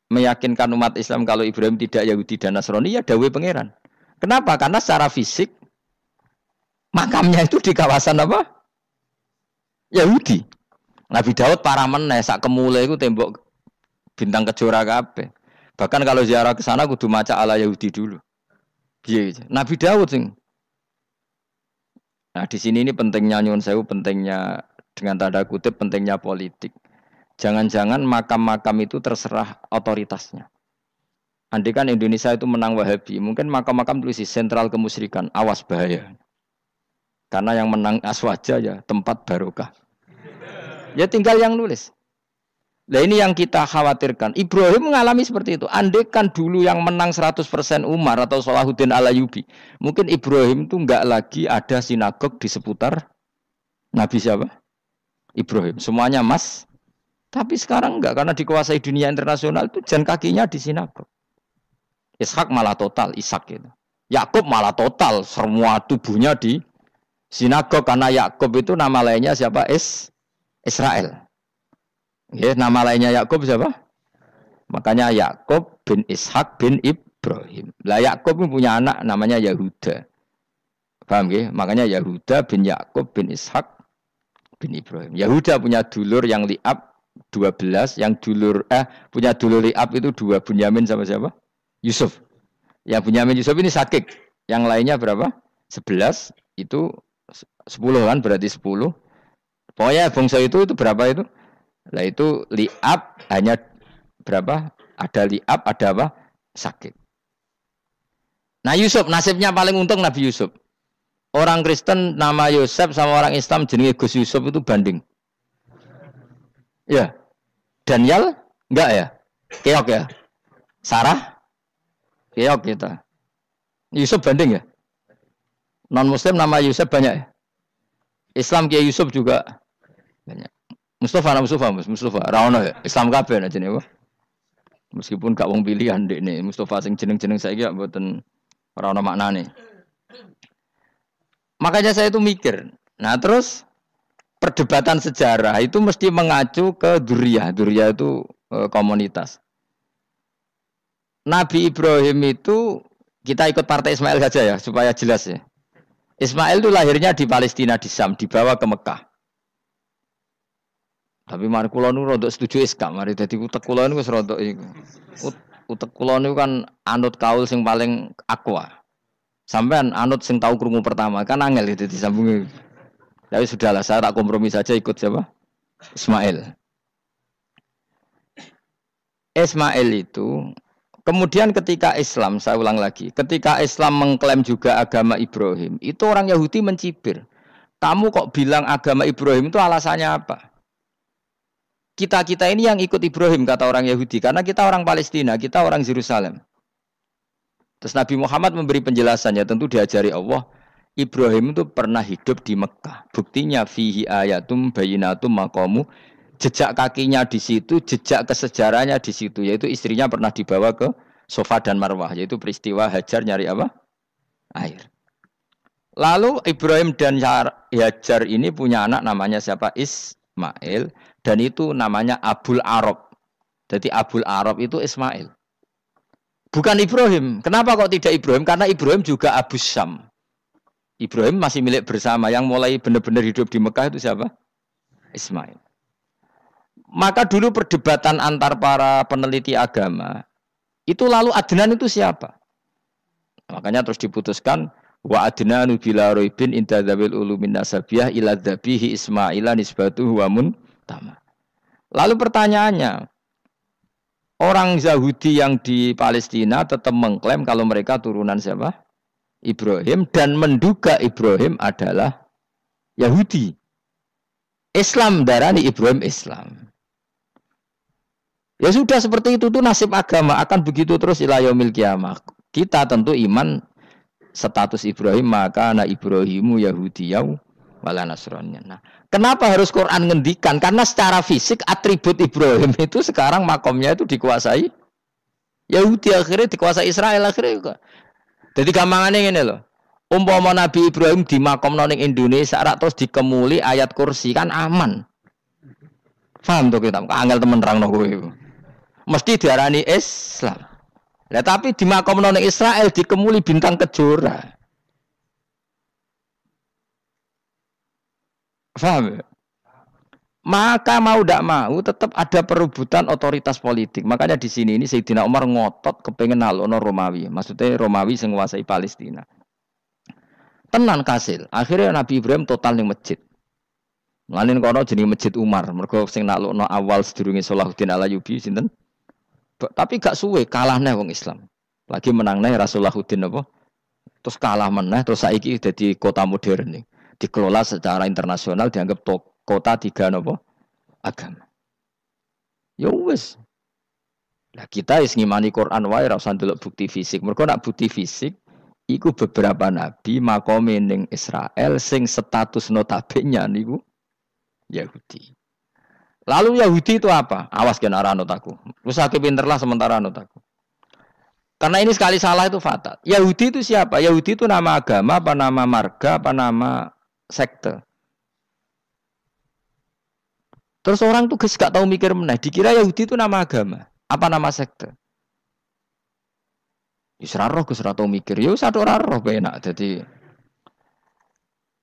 meyakinkan umat Islam kalau Ibrahim tidak Yahudi dan Nasrani ya dawuh pangeran. Kenapa? Karena secara fisik makamnya itu di kawasan apa? Yahudi. Nabi Daud para meneh sak kemule iku tembok bintang kejora kabeh. Bahkan kalau ziarah ke sana kudu maca ala Yahudi dulu. Piye? Nabi Daud sing. Nah, di sini ini pentingnya nyuwun sewu, pentingnya dengan tanda kutip pentingnya politik. Jangan-jangan makam-makam itu terserah otoritasnya. Andai kan Indonesia itu menang Wahabi, mungkin makam-makam tulis sentral kemusyrikan, awas bahaya. Karena yang menang Aswaja ya tempat barokah. Ya tinggal yang nulis. Nah ini yang kita khawatirkan. Ibrahim mengalami seperti itu. Andai kan dulu yang menang 100% Umar atau Salahuddin Al-Ayyubi, mungkin Ibrahim itu enggak lagi ada sinagog di seputar Nabi siapa? Ibrahim. Semuanya mas. Tapi sekarang enggak, karena dikuasai dunia internasional itu jalan kakinya di sinagog. Ishak malah total, Ishak itu. Yakub malah total, semua tubuhnya di sinagog karena Yakub itu nama lainnya siapa? Israel. Ya, nama lainnya Yakub siapa? Makanya Yakub bin Ishak bin Ibrahim. Lah Yakub punya anak namanya Yahuda. Paham ya? Makanya Yahuda bin Yakub bin Ishak bin Ibrahim. Yahuda punya dulur yang li'ab 12, yang dulur punya dulur li'ab itu 2, Bunyamin sama siapa? Yusuf. Yang Bunyamin Yusuf ini sakit. Yang lainnya berapa? 11, itu 10 kan berarti 10. Pokoknya bangsa itu berapa itu? Lah itu li'ab hanya berapa? Ada li'ab, ada apa? Sakit. Nah Yusuf, nasibnya paling untung Nabi Yusuf. Orang Kristen nama Yosef sama orang Islam jenenge Gus Yusuf itu banding. Ya. Daniel? Enggak ya? Keok ya? Sarah? Keok kita. Yusuf banding ya? Non-Muslim nama Yusuf banyak ya? Islam Kiai Yusuf juga banyak. Mustafa Raono ya, Islam kabeh aja nih, meskipun gak wong pilihan dek nih, Mustafa sing jeneng-jeneng saya gak buatan Raono maknane. Makanya saya itu mikir. Nah, terus perdebatan sejarah itu mesti mengacu ke Duriyah. Duriyah itu komunitas. Nabi Ibrahim itu kita ikut partai Ismail saja ya supaya jelas ya. Ismail itu lahirnya di Palestina di Syam, dibawa ke Mekah. Tapi mari kula nu rodok setuju iskak, mari dadi utek kula niku wis rodok iku. Utek kula niku kan anut kaul sing paling akwa. Sampean anut sing tahu krungu pertama kan angel itu disambungi. Tapi sudahlah saya tak kompromi saja ikut siapa? Ismail. Ismail itu kemudian ketika Islam, saya ulang lagi, ketika Islam mengklaim juga agama Ibrahim, itu orang Yahudi mencibir. Kamu kok bilang agama Ibrahim itu alasannya apa? Kita ini yang ikut Ibrahim, kata orang Yahudi, karena kita orang Palestina, kita orang Yerusalem. Terus Nabi Muhammad memberi penjelasannya, tentu diajari Allah, Ibrahim itu pernah hidup di Mekah. Buktinya fihi ayatum bayinatum maqamu, jejak kakinya di situ, jejak kesejarahnya di situ, yaitu istrinya pernah dibawa ke Safa dan Marwah, yaitu peristiwa Hajar nyari apa? Air. Lalu Ibrahim dan Hajar ini punya anak namanya siapa? Ismail, dan itu namanya Abul Arab. Jadi Abul Arab itu Ismail. Bukan Ibrahim. Kenapa kok tidak Ibrahim? Karena Ibrahim juga Abu Syam. Ibrahim masih milik bersama. Yang mulai benar-benar hidup di Mekah itu siapa? Ismail. Maka dulu perdebatan antar para peneliti agama, itu lalu Adnan itu siapa? Makanya terus diputuskan, wa adnanu bila roibin inda dzawil ulumin nasabiyah ila dzabihi Ismaila nisbatuhu wa muntama. Lalu pertanyaannya, orang Yahudi yang di Palestina tetap mengklaim kalau mereka turunan siapa? Ibrahim, dan menduga Ibrahim adalah Yahudi. Islam darani Ibrahim Islam. Ya sudah seperti itu tuh nasib agama akan begitu terus ila yaumil qiyamah. Kita tentu iman status Ibrahim, maka anak Ibrahimu Yahudiyau wala Nasraniyan. Nah, kenapa harus Quran ngendikan? Karena secara fisik atribut Ibrahim itu sekarang makomnya itu dikuasai Yahudi, akhirnya dikuasai Israel akhirnya. Jadi gampangannya ngene loh. Umpama Nabi Ibrahim di makom ning Indonesia terus dikemuli ayat kursi kan aman. Paham tuh kita? Angel temen terangno kowe. Mesti diarani Islam. Nah, tapi di makom ning Israel dikemuli bintang kejora. Paham? Maka mau tidak mau tetap ada perebutan otoritas politik. Makanya di sini ini Sayyidina Umar ngotot kepengen nalono Romawi. Maksudnya Romawi yang menguasai Palestina. Tenan kasil. Akhirnya Nabi Ibrahim total ning masjid. Mlanin kono jenenge Masjid Umar. Mergo sing naklukno awal sedurunge Salahuddin Alayubi sinten? Tapi gak suwe kalah neh wong Islam. Lagi menang neh Rasulullahuddin apa? Terus kalah meneh terus saiki dadi kota modern nih. Dikelola secara internasional dianggap kota tiga napa? Agama. Ya wis. Lah kita wis ngimani Quran wae ora usah ndelok bukti fisik. Mergo nak bukti fisik iku beberapa nabi makome ning Israel sing status notabene niku Yahudi. Lalu Yahudi itu apa? Awas kan arah anut aku. Usah pinter lah sementara anut aku. Karena ini sekali salah itu fatal. Yahudi itu siapa? Yahudi itu nama agama, apa nama marga, apa nama sekte. Terus orang tuh gak tahu mikir meneh. Dikira Yahudi itu nama agama, apa nama sekte. Isra roh Gus ora tau mikir. Ya wis ora roh enak. Dadi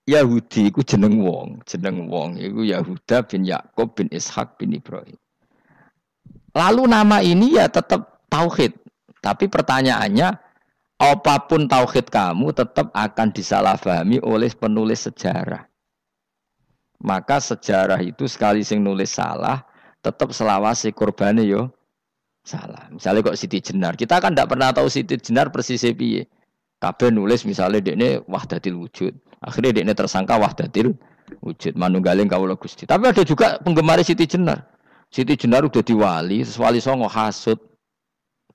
Yahudi iku jeneng wong iku Yahuda bin Yakub bin Ishak bin Ibrahim. Lalu nama ini ya tetap tauhid. Tapi pertanyaannya, apapun tauhid kamu tetap akan disalahpahami oleh penulis sejarah. Maka sejarah itu sekali sing nulis salah, tetap selawase korbane yo salah. Misalnya kok Siti Jenar, kita kan tidak pernah tahu Siti Jenar persisnya piye. Kabeh nulis misalnya dekne wahdatil wujud. Akhirnya dekne tersangka wahdatil wujud manunggaling kawula Gusti. Tapi ada juga penggemar Siti Jenar. Siti Jenar udah diwali, wali songo hasud.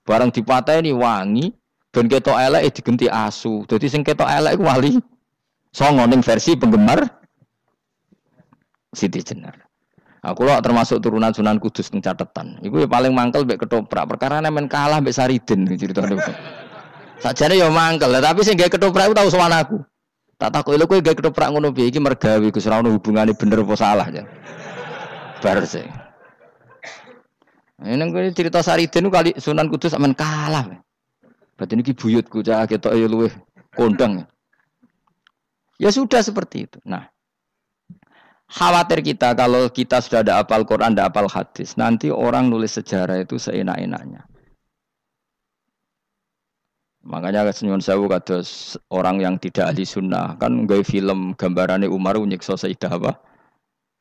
Barang dipateni wangi, ben ketok elek digenti asu. Dadi sing ketok elek wali songo ning versi penggemar Siti Jenar. Aku lho termasuk turunan Sunan Kudus ning catetan. Iku paling mangkel mbek ketoprak. Perkara men kalah mbek Saridin ceritane. Sakjane ya mangkel, tapi sing gawe ketoprak iku tau sowan aku. Tak takoki lho kowe gawe ketoprak ngono piye iki mergawe Gus ora ono hubungane bener apa salah ya. Bar sih. Nang kowe cerita Saridin kali Sunan Kudus sampean kalah. Berarti niki buyutku cah ketoke luwih kondang. Ya sudah seperti itu. Nah, khawatir kita kalau kita sudah ada hafal Quran, ada hafal hadis, nanti orang nulis sejarah itu seenak-enaknya. Makanya senyum sewu kados orang yang tidak ahli sunnah kan nggawe film gambarannya Umar nyiksa Sayyidah apa?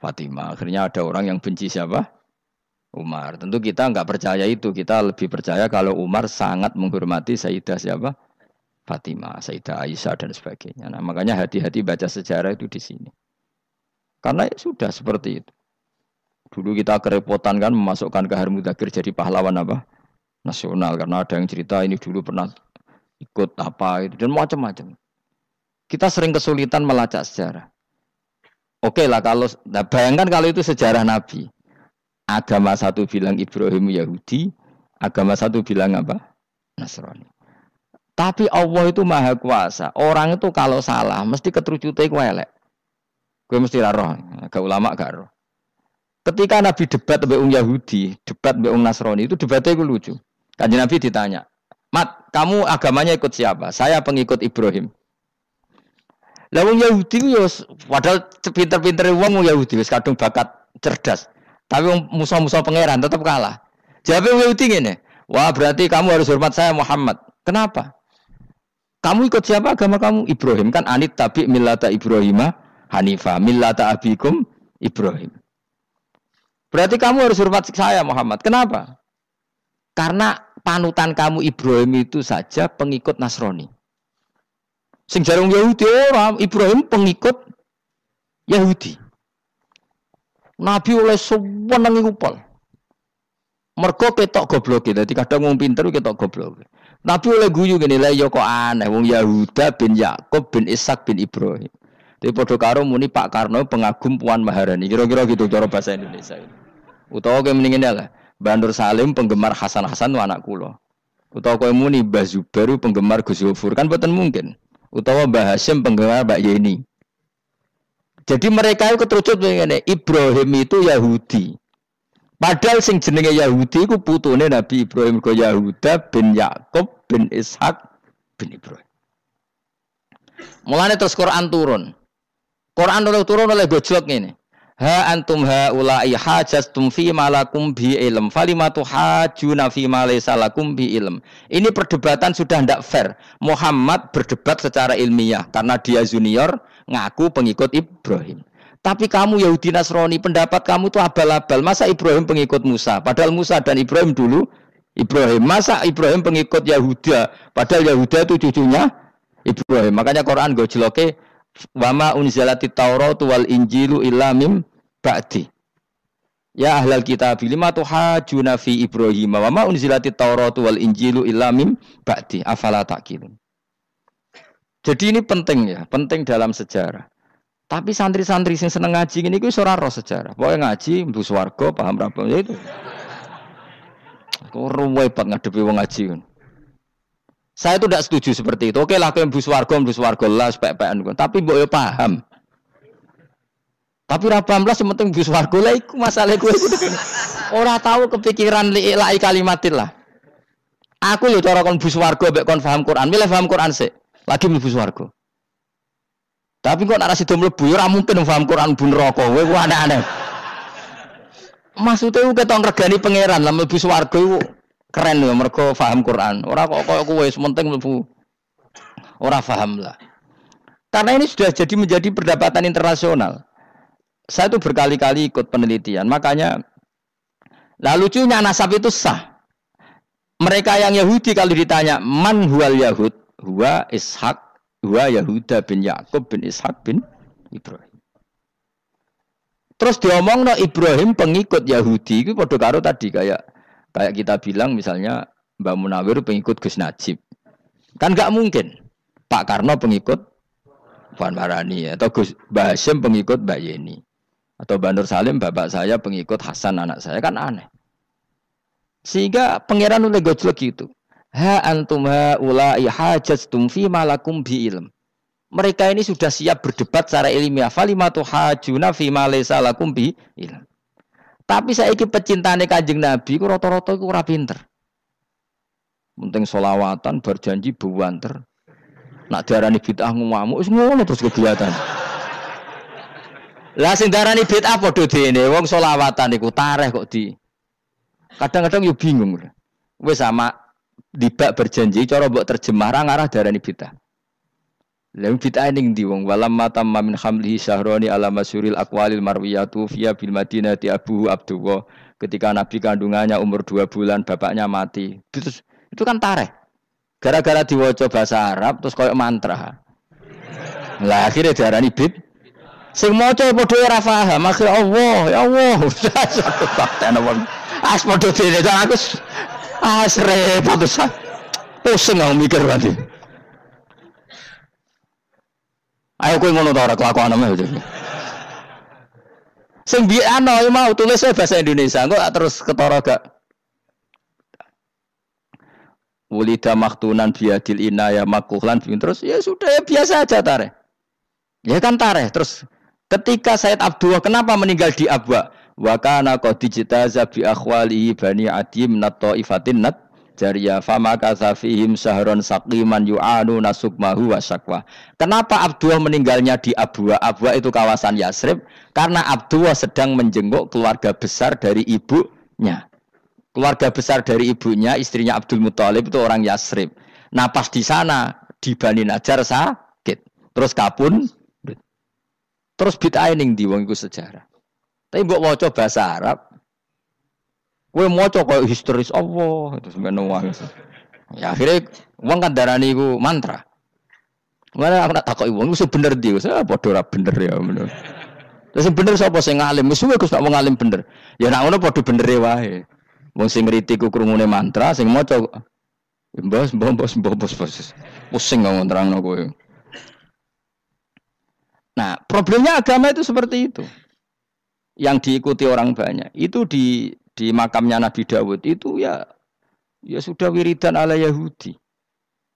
Fatimah. Akhirnya ada orang yang benci siapa? Umar. Tentu kita enggak percaya itu. Kita lebih percaya kalau Umar sangat menghormati Sayyidah siapa? Fatimah, Sayyidah Aisyah dan sebagainya. Nah, makanya hati-hati baca sejarah itu di sini. Karena ya sudah seperti itu. Dulu kita kerepotan kan memasukkan Kahar Mudzakkir jadi pahlawan apa? Nasional karena ada yang cerita ini dulu pernah ikut apa itu dan macam-macam. Kita sering kesulitan melacak sejarah. Oke lah kalau bayangkan kalau itu sejarah Nabi. Agama satu bilang Ibrahim Yahudi, agama satu bilang apa? Nasrani. Tapi Allah itu maha kuasa. Orang itu kalau salah mesti keterucute ku elek. Kowe mesti ra roh, agak ulama gak roh. Ketika Nabi debat mbek Yahudi, debat mbek Nasrani itu debatnya itu lucu. Kanjeng Nabi ditanya, "Mat, kamu agamanya ikut siapa?" "Saya pengikut Ibrahim." Lah wong Yahudi ku yo padahal pinter-pintere wong Yahudi wis kadung bakat cerdas. Tapi wong musuh-musuh pangeran tetap kalah. Jawabe wong Yahudi ngene, "Wah, berarti kamu harus hormat saya Muhammad." "Kenapa?" "Kamu ikut siapa agama kamu?" "Ibrahim." "Kan anit tabi millata Ibrahimah Hanifah millata abikum Ibrahim." "Berarti kamu harus hormat saya Muhammad." "Kenapa?" "Karena panutan kamu Ibrahim itu saja pengikut Nasrani. Sing jarung Yahudi ora, Ibrahim pengikut Yahudi." Nabi oleh sewenengi kupol. Mergo ketok gobloke, dadi kadang wong pinter ketok gobloke. Nabi oleh guyu ngene, "Lah ya kok aneh wong Yahuda bin Yakub bin Ishak bin Ibrahim." Tapi padha karo muni Pak Karno pengagum Puan Maharani. Kira-kira gitu cara bahasa Indonesia. Utawa kowe mendingin lah, Bandur Salim penggemar Hasan Hasan itu anak kula. Utawa kowe muni Mbah Zubair penggemar Gus Yofur, kan boten mungkin. Utawa Mbah Hasyim penggemar Mbak Yeni. Jadi mereka itu keterucut ngene, Ibrahim itu Yahudi. Padahal sing jenenge Yahudi iku putune Nabi Ibrahim ko Yahuda bin Yakub bin Ishak bin Ibrahim. Mulane terus Quran turun. Quran turun oleh gojlok ngene. Ha antum haula'i hajastum fi malakum bi ilm falimatu hajuna fi ma laysa lakum bi ilm. Ini perdebatan sudah tidak fair. Muhammad berdebat secara ilmiah karena dia junior ngaku pengikut Ibrahim. Tapi kamu Yahudi Nasrani pendapat kamu itu abal-abal. Masa Ibrahim pengikut Musa? Padahal Musa dan Ibrahim dulu Ibrahim. Masa Ibrahim pengikut Yahuda? Padahal Yahuda itu cucunya Ibrahim. Makanya Quran gojloke wama unzalatit Taurat wal Injilu illa mim ba'di. Ya ahlal kitab lima tuhajuna fi Ibrahim wama unzalatit Taurat wal Injilu illa mim ba'di afala taqilun. Jadi ini penting ya, penting dalam sejarah. Tapi santri-santri sing seneng ngaji ini ku ora roh sejarah. Pokoke ngaji mlebu swarga paham ra ya itu. Kok ruwet ngadepi wong ngaji. Saya itu tidak setuju seperti itu. Oke lah kowe mlebu swarga lah spek-pekan. Tapi mbok yo paham. Tapi ra paham lah sementing mlebu swarga lah iku masalah kowe itu. Ora tahu kepikiran li'ilai kalimatil lah. Aku lho cara kon mlebu swarga mbek kon paham Quran, milih paham Quran sik. Lagi mlebu swarga. Tapi kok nek ra sida mlebu ora mungkin paham Quran bun neraka. Kowe ku aneh-aneh. Maksudnya ku ketok ngregani pangeran lah mlebu swarga iku keren lho mergo paham Quran. Ora kok koyo kowe sementing mlebu. Ora paham lah. Karena ini sudah jadi menjadi perdebatan internasional. Saya tuh berkali-kali ikut penelitian. Makanya lah lucunya nasab itu sah. Mereka yang Yahudi kalau ditanya man huwal Yahud, huwa Ishak, huwa Yahuda bin Yakub bin Ishak bin Ibrahim. Terus diomongno Ibrahim pengikut Yahudi itu padha karo tadi kayak kita bilang misalnya Mbak Munawir pengikut Gus Najib. Kan enggak mungkin. Pak Karno pengikut Puan Maharani atau Gus Hasyim pengikut Mbak Yeni. Atau Bandur Salim bapak saya pengikut Hasan anak saya, kan aneh. Sehingga pangeran oleh gojlok gitu. Ha antum haula'i hajastum fi malakum bi ilm. Mereka ini sudah siap berdebat secara ilmiah. Falimatu hajuna fi ma laysa lakum bi ilm. Tapi saiki pecintane Kanjeng Nabi ku rata-rata iku ora pinter. Penting selawatan berjanji buwanter. Nak diarani bid'ah ngamuk wis ngono terus kegiatan. Lah sing diarani bid'ah padha dene wong selawatan iku tareh kok di. Kadang-kadang yo bingung. Wis sama dibak berjanji cara mbok terjemah ra ngarah diarani bid'ah. Lah bid'ah ning ndi wong walam matam min hamlihi syahrani ala masyuril aqwalil marwiyatu fiya bil madinati abu abdullah ketika nabi kandungannya umur 2 bulan bapaknya mati. Itu kan tareh. Gara-gara diwaca bahasa Arab terus koyo mantra. Lah akhirnya diarani bid. Sing maca padha ora paham, akhire Allah, ya Allah. As padha dene aku repot usah. Pusing aku mikir nanti. Ayo kowe ngono ta ora kelakuanmu itu. Sing biano mau tulis bahasa Indonesia, kok terus ketara gak. Wulida maktunan biadil inaya makuhlan terus ya sudah ya biasa aja tareh. Ya kan tareh terus ketika Said Abdullah kenapa meninggal di Abwa? Wa kana qad dijtaza bi akhwalihi bani adim nat taifatin nat jariya fama kasafihim sahron saqiman yu'anu nasukmahu wa syakwa. Kenapa Abdullah meninggalnya di Abwa? Abwa itu kawasan Yasrib karena Abdullah sedang menjenguk keluarga besar dari ibunya. Keluarga besar dari ibunya, istrinya Abdul Muthalib itu orang Yasrib. Nah pas di sana di Bani Najjar sakit, terus kapun, terus bid'ah ning ndi wong iku sejarah. Tapi mbok waca bahasa Arab, kowe maca koyo historis Allah terus ngono wae. Ya akhirnya wong kan darani iku mantra. Mana aku nak takoki wong iku bener ndi, saya padha ora bener ya ngono. Terus bener sapa sing ngalim? Wis Gus nak wong ngalim bener. Ya nak ngono padha bener wae. Wong sing ngritik ku krungune mantra, sing maca mbos. Pusing ngomong terangno kowe. Nah, problemnya agama itu seperti itu. Yang diikuti orang banyak. Itu di makamnya Nabi Dawud itu ya sudah wiridan ala Yahudi.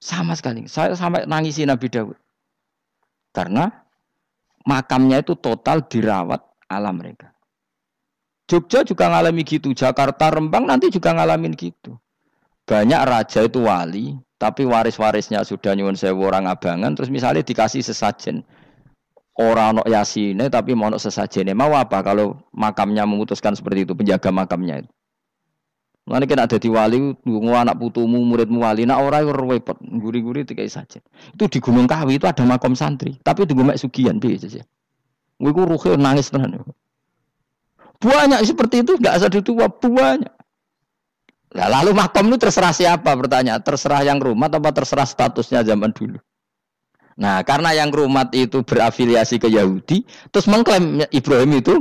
Sama sekali. Saya sampai nangisi Nabi Dawud. Karena makamnya itu total dirawat ala mereka. Jogja juga ngalami gitu, Jakarta, Rembang nanti juga ngalamin gitu. Banyak raja itu wali, tapi waris-warisnya sudah nyuwun sewu orang abangan, terus misalnya dikasih sesajen. Orang ono yasine tapi mau ono sesajene. Mau apa kalau makamnya memutuskan seperti itu, penjaga makamnya itu. Mulane kena dadi wali, nggo anak putumu, muridmu wali, nak ora repot, guri-guri dikai sajen. Itu di Gunung Kawi itu ada makam santri, tapi tunggu mek sugihan piye sih. Kowe iku ruhe nangis tenan. Banyak seperti itu, enggak asal ditua banyak. Nah, lalu makom itu terserah siapa pertanyaan? Terserah yang rumat apa terserah statusnya zaman dulu? Nah, karena yang rumat itu berafiliasi ke Yahudi, terus mengklaim Ibrahim itu,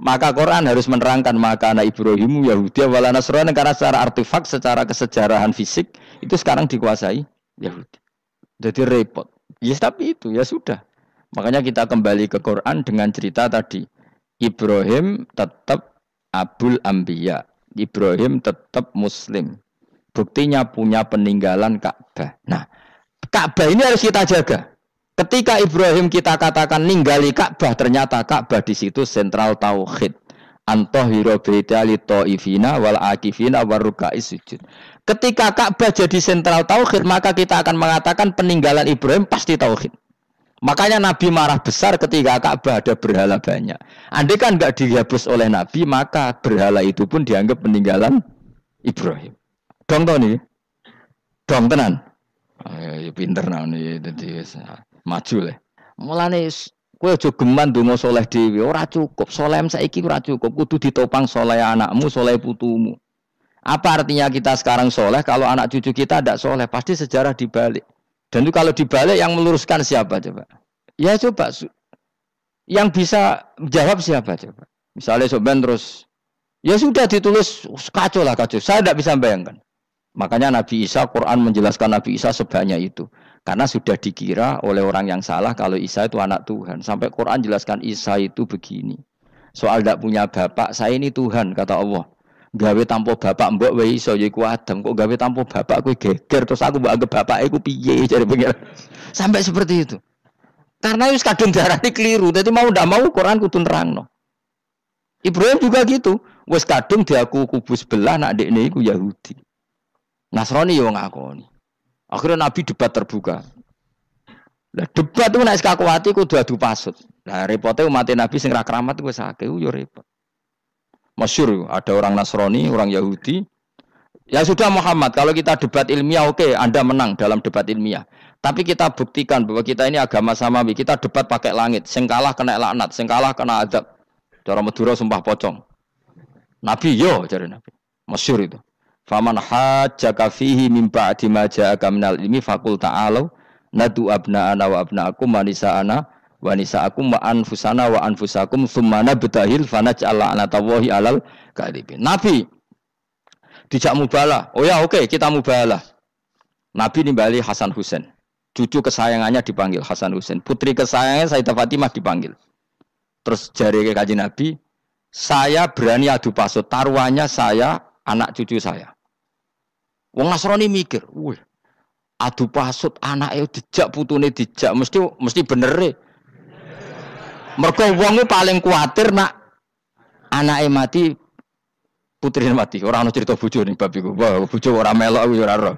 maka Quran harus menerangkan maka anak Ibrahimu Yahudi wala Nasrani karena secara artefak, secara kesejarahan fisik itu sekarang dikuasai Yahudi. Jadi repot. Ya tapi itu ya sudah. Makanya kita kembali ke Quran dengan cerita tadi. Ibrahim tetap Abul Anbiya. Ibrahim tetap Muslim. Buktinya punya peninggalan Ka'bah. Nah, Ka'bah ini harus kita jaga. Ketika Ibrahim kita katakan ninggali Ka'bah, ternyata Ka'bah di situ sentral tauhid. Antahira baita li taifina wal akifina waruka'is sujud. Ketika Ka'bah jadi sentral tauhid, maka kita akan mengatakan peninggalan Ibrahim pasti tauhid. Makanya Nabi marah besar ketika Ka'bah ada berhala banyak. Andai kan enggak dihapus oleh Nabi, maka berhala itu pun dianggap peninggalan Ibrahim. Dong to nih. Dong tenan. Ya pinter nih dadi maju le. Mulane kowe aja geman donga saleh dhewe, ora cukup. Saleh saiki ora cukup, kudu ditopang saleh anakmu, saleh putumu. Apa artinya kita sekarang saleh kalau anak cucu kita tidak saleh? Pasti sejarah dibalik. Dan itu kalau dibalik yang meluruskan siapa coba? Ya coba yang bisa jawab siapa coba? Misalnya Soben terus ya sudah ditulis kacau lah kacau. Saya tidak bisa bayangkan. Makanya Nabi Isa, Quran menjelaskan Nabi Isa sebanyak itu. Karena sudah dikira oleh orang yang salah kalau Isa itu anak Tuhan. Sampai Quran jelaskan Isa itu begini. Soal tidak punya bapak, saya ini Tuhan kata Allah. Gawe tanpa bapak mbok wae iso ya iku Adam, kok gawe tanpa bapak kowe geger terus aku mbok anggap bapak iku piye jare pengen. Sampai seperti itu. Karena wis kadung darane keliru. Dadi mau ndak mau Quran kudu nerangno. Ibrahim juga gitu. Wis kadung diaku kubu sebelah nak dekne iku Yahudi. Nasrani yo ngakoni. Akhirnya Nabi debat terbuka. Lah debat itu nek kakuati kudu adu pasut. Lah repote umat Nabi sing ra keramat wis akeh yo repot. Masyhur ada orang Nasrani, orang Yahudi. Ya sudah Muhammad, kalau kita debat ilmiah oke, Anda menang dalam debat ilmiah. Tapi kita buktikan bahwa kita ini agama samawi. Kita debat pakai langit. Sing kalah kena laknat, sing kalah kena adab. Cara Madura sumpah pocong. Nabi yo jare Nabi. Masyhur itu. Faman hajjaka fihi min ba'di ma ja'aka minal ilmi faqul ta'alu nadu abna'ana wa abna'akum wa nisa'ana wa nisa'akum wa anfusana wa anfusakum tsumma nabtahil fanaj'al la'natallahi 'alal kadhibin. Nabi dijak mubalah. Oh ya oke, kita mubalah. Nabi nimbali Hasan Husain. Cucu kesayangannya dipanggil Hasan Husain. Putri kesayangannya Sayyidah Fatimah dipanggil. Terus jari ke Kanjeng Nabi, saya berani adu pasut, taruhannya saya, anak cucu saya. Wong Nasrani mikir, wih, adu pasut anaknya dijak, putune dijak, mesti bener deh. Mergo wong paling kuatir nak anaknya mati, putrine mati. Orang ana cerita bojo ning bab iku. Wah, bojo ora melok aku ora ora.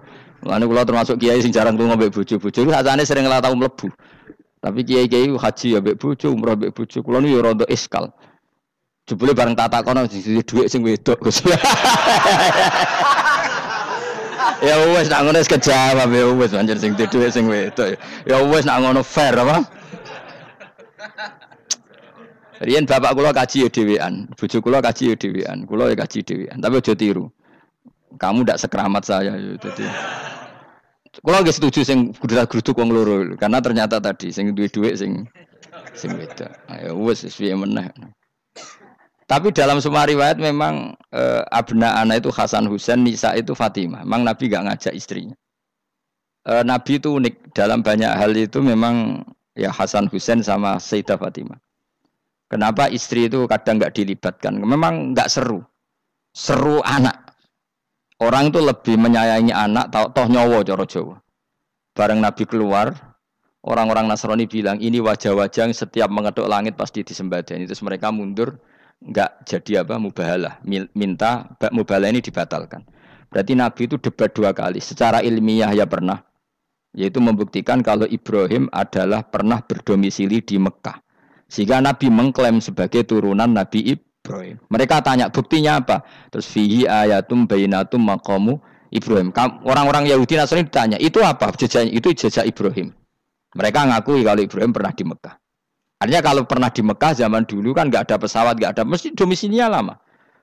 Lan kula termasuk kiai sing jarang turu mbek bojo-bojo. Iku sakjane sering ora tau mlebu. Tapi kiai-kiai haji ya mbek bojo, umrah mbek bojo. Kula niku ya rada iskal. Jebule bareng tak takono sing dhuwit sing wedok. Ya wis nak ngono wis kejawab ya wis anjir sing dhuwit sing wedok. Ya wis nak ngono fair apa? Riyen bapak kula kaji ya dhewean, bojo kula kaji ya dhewean, kula ya kaji dhewean. Tapi aja tiru. Kamu ndak sekeramat saya ya dadi. Kula nggih setuju sing gruduk wong loro karena ternyata tadi sing duwe dhuwit sing wedok. Ya wis piye meneh. Tapi dalam semua riwayat memang abna ana itu Hasan Husain, Nisa itu Fatimah. Memang Nabi enggak ngajak istrinya. Nabi itu unik dalam banyak hal itu memang ya Hasan Husain sama Sayyidah Fatimah. Kenapa istri itu kadang nggak dilibatkan? Memang nggak seru. Seru anak. Orang itu lebih menyayangi anak, toh nyawa cara Jawa. Bareng Nabi keluar, orang-orang Nasrani bilang, ini wajah-wajah yang setiap mengetuk langit pasti disembadani. Terus mereka mundur, nggak jadi apa mubahalah. Minta mubahalah ini dibatalkan. Berarti Nabi itu debat 2 kali. Secara ilmiah ya pernah. Yaitu membuktikan kalau Ibrahim adalah pernah berdomisili di Mekah. Sehingga Nabi mengklaim sebagai turunan Nabi Ibrahim. Mereka tanya buktinya apa? Terus fihi ayatum bainatum maqamu Ibrahim. Orang-orang Yahudi Nasrani ditanya, itu apa? Jejaknya itu jejak Ibrahim. Mereka ngakui kalau Ibrahim pernah di Mekah. Artinya kalau pernah di Mekah zaman dulu kan nggak ada pesawat, nggak ada, mesti domisilinya lama.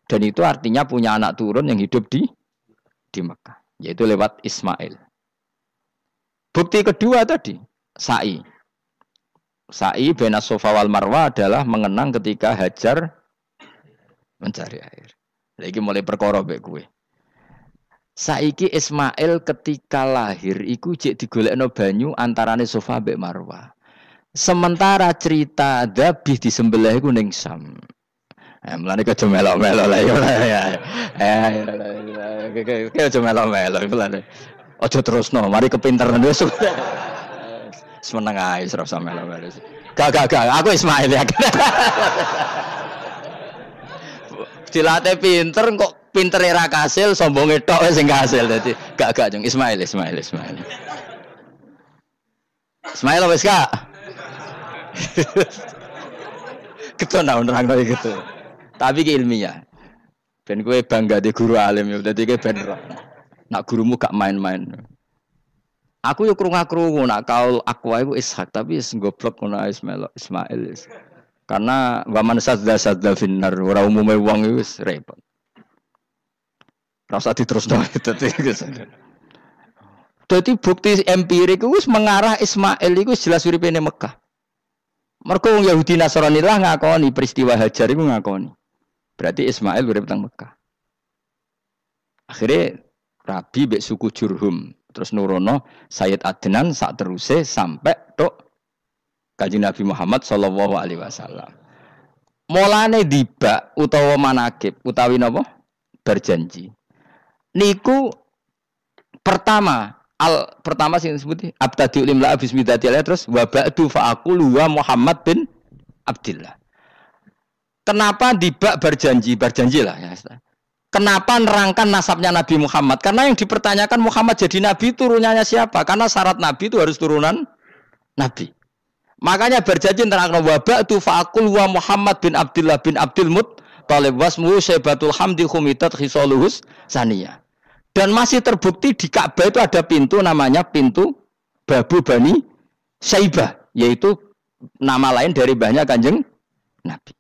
Dan itu artinya punya anak turun yang hidup di Mekah, yaitu lewat Ismail. Bukti kedua tadi, sa'i. Sa'i baina Safa wal Marwah adalah mengenang ketika Hajar mencari air. Lagi mulai perkara mbek kowe. Saiki Ismail ketika lahir iku jek digolekno banyu antarane Safa mbek Marwah. Sementara cerita dzabih disembelih iku ning Sam. Mulane aja melok-melok lah ya. Aja melok-melok mulane. Aja terusno, mari kepinteran wis. Semeneng ae ora usah melo-melo. Gak, aku Ismail ya. Dilate pinter kok pintere ra kasil, sombonge tok wis sing kasil dadi. Gak jeng Ismail. Ismail wis gak. Keton nerangno gitu. Tapi ki ilmiah. Ben kowe bangga di guru alim ya dadi kowe ben roh. Nak gurumu gak main-main. Aku yo krungu-krungu nak kaul Aqwa iku Ishak tapi wis goblok ngono Ismail. Karena waman sadza finnar ora umume wong iku wis repot. Ora usah diterusno dadi bukti empirik wis mengarah Ismail iku jelas uripe ning Mekah. Mergo wong Yahudi Nasrani lah ngakoni peristiwa Hajar iku ngakoni. Berarti Ismail urip teng Mekah. Akhirnya Rabi mbek suku Jurhum terus nurono Sayyid Adnan sak teruse sampai tok Kanjeng Nabi Muhammad sallallahu alaihi wasallam. Mulane dibak utawa manakib utawi napa? Berjanji. Niku pertama pertama sing disebut abtadiul imla bismillahirrahmanirrahim terus wa ba'du fa aqulu wa Muhammad bin Abdillah. Kenapa dibak berjanji lah ya. Kenapa nerangkan nasabnya Nabi Muhammad? Karena yang dipertanyakan Muhammad jadi nabi turunannya siapa? Karena syarat nabi itu harus turunan nabi. Makanya berjanji nerangkan wa ba'du fa aqulu wa Muhammad bin Abdillah bin Abdul Muttalib wasmuhu Syaibatul Hamdi khumitat khisaluhus saniyah. Dan masih terbukti di Ka'bah itu ada pintu namanya pintu Babu Bani Syaibah, yaitu nama lain dari banyak Kanjeng Nabi.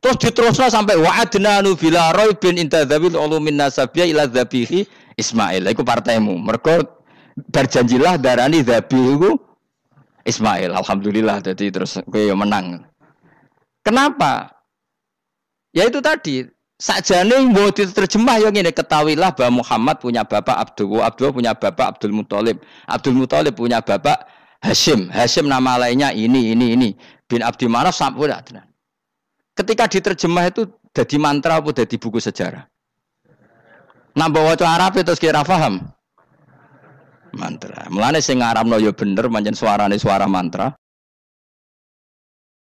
Terus diteruslah sampai wa'adnanu bila raibin intadzabil ulumin nasabiyya ila dzabihi Ismail. Iku partaimu. Mergo berjanjilah darani dzabihu Ismail. Alhamdulillah jadi terus kowe menang. Kenapa? Ya itu tadi sakjane mau diterjemah yang ini ketahuilah bahwa Muhammad punya bapak Abdullah punya bapak Abdul Muthalib punya bapak Hashim nama lainnya ini bin Abdi Manaf sampai dah. Ketika diterjemah itu jadi mantra apa jadi buku sejarah. Nambah waca Arab terus kira paham mantra. Mulane sing ngaramno ya bener pancen suarane suara mantra.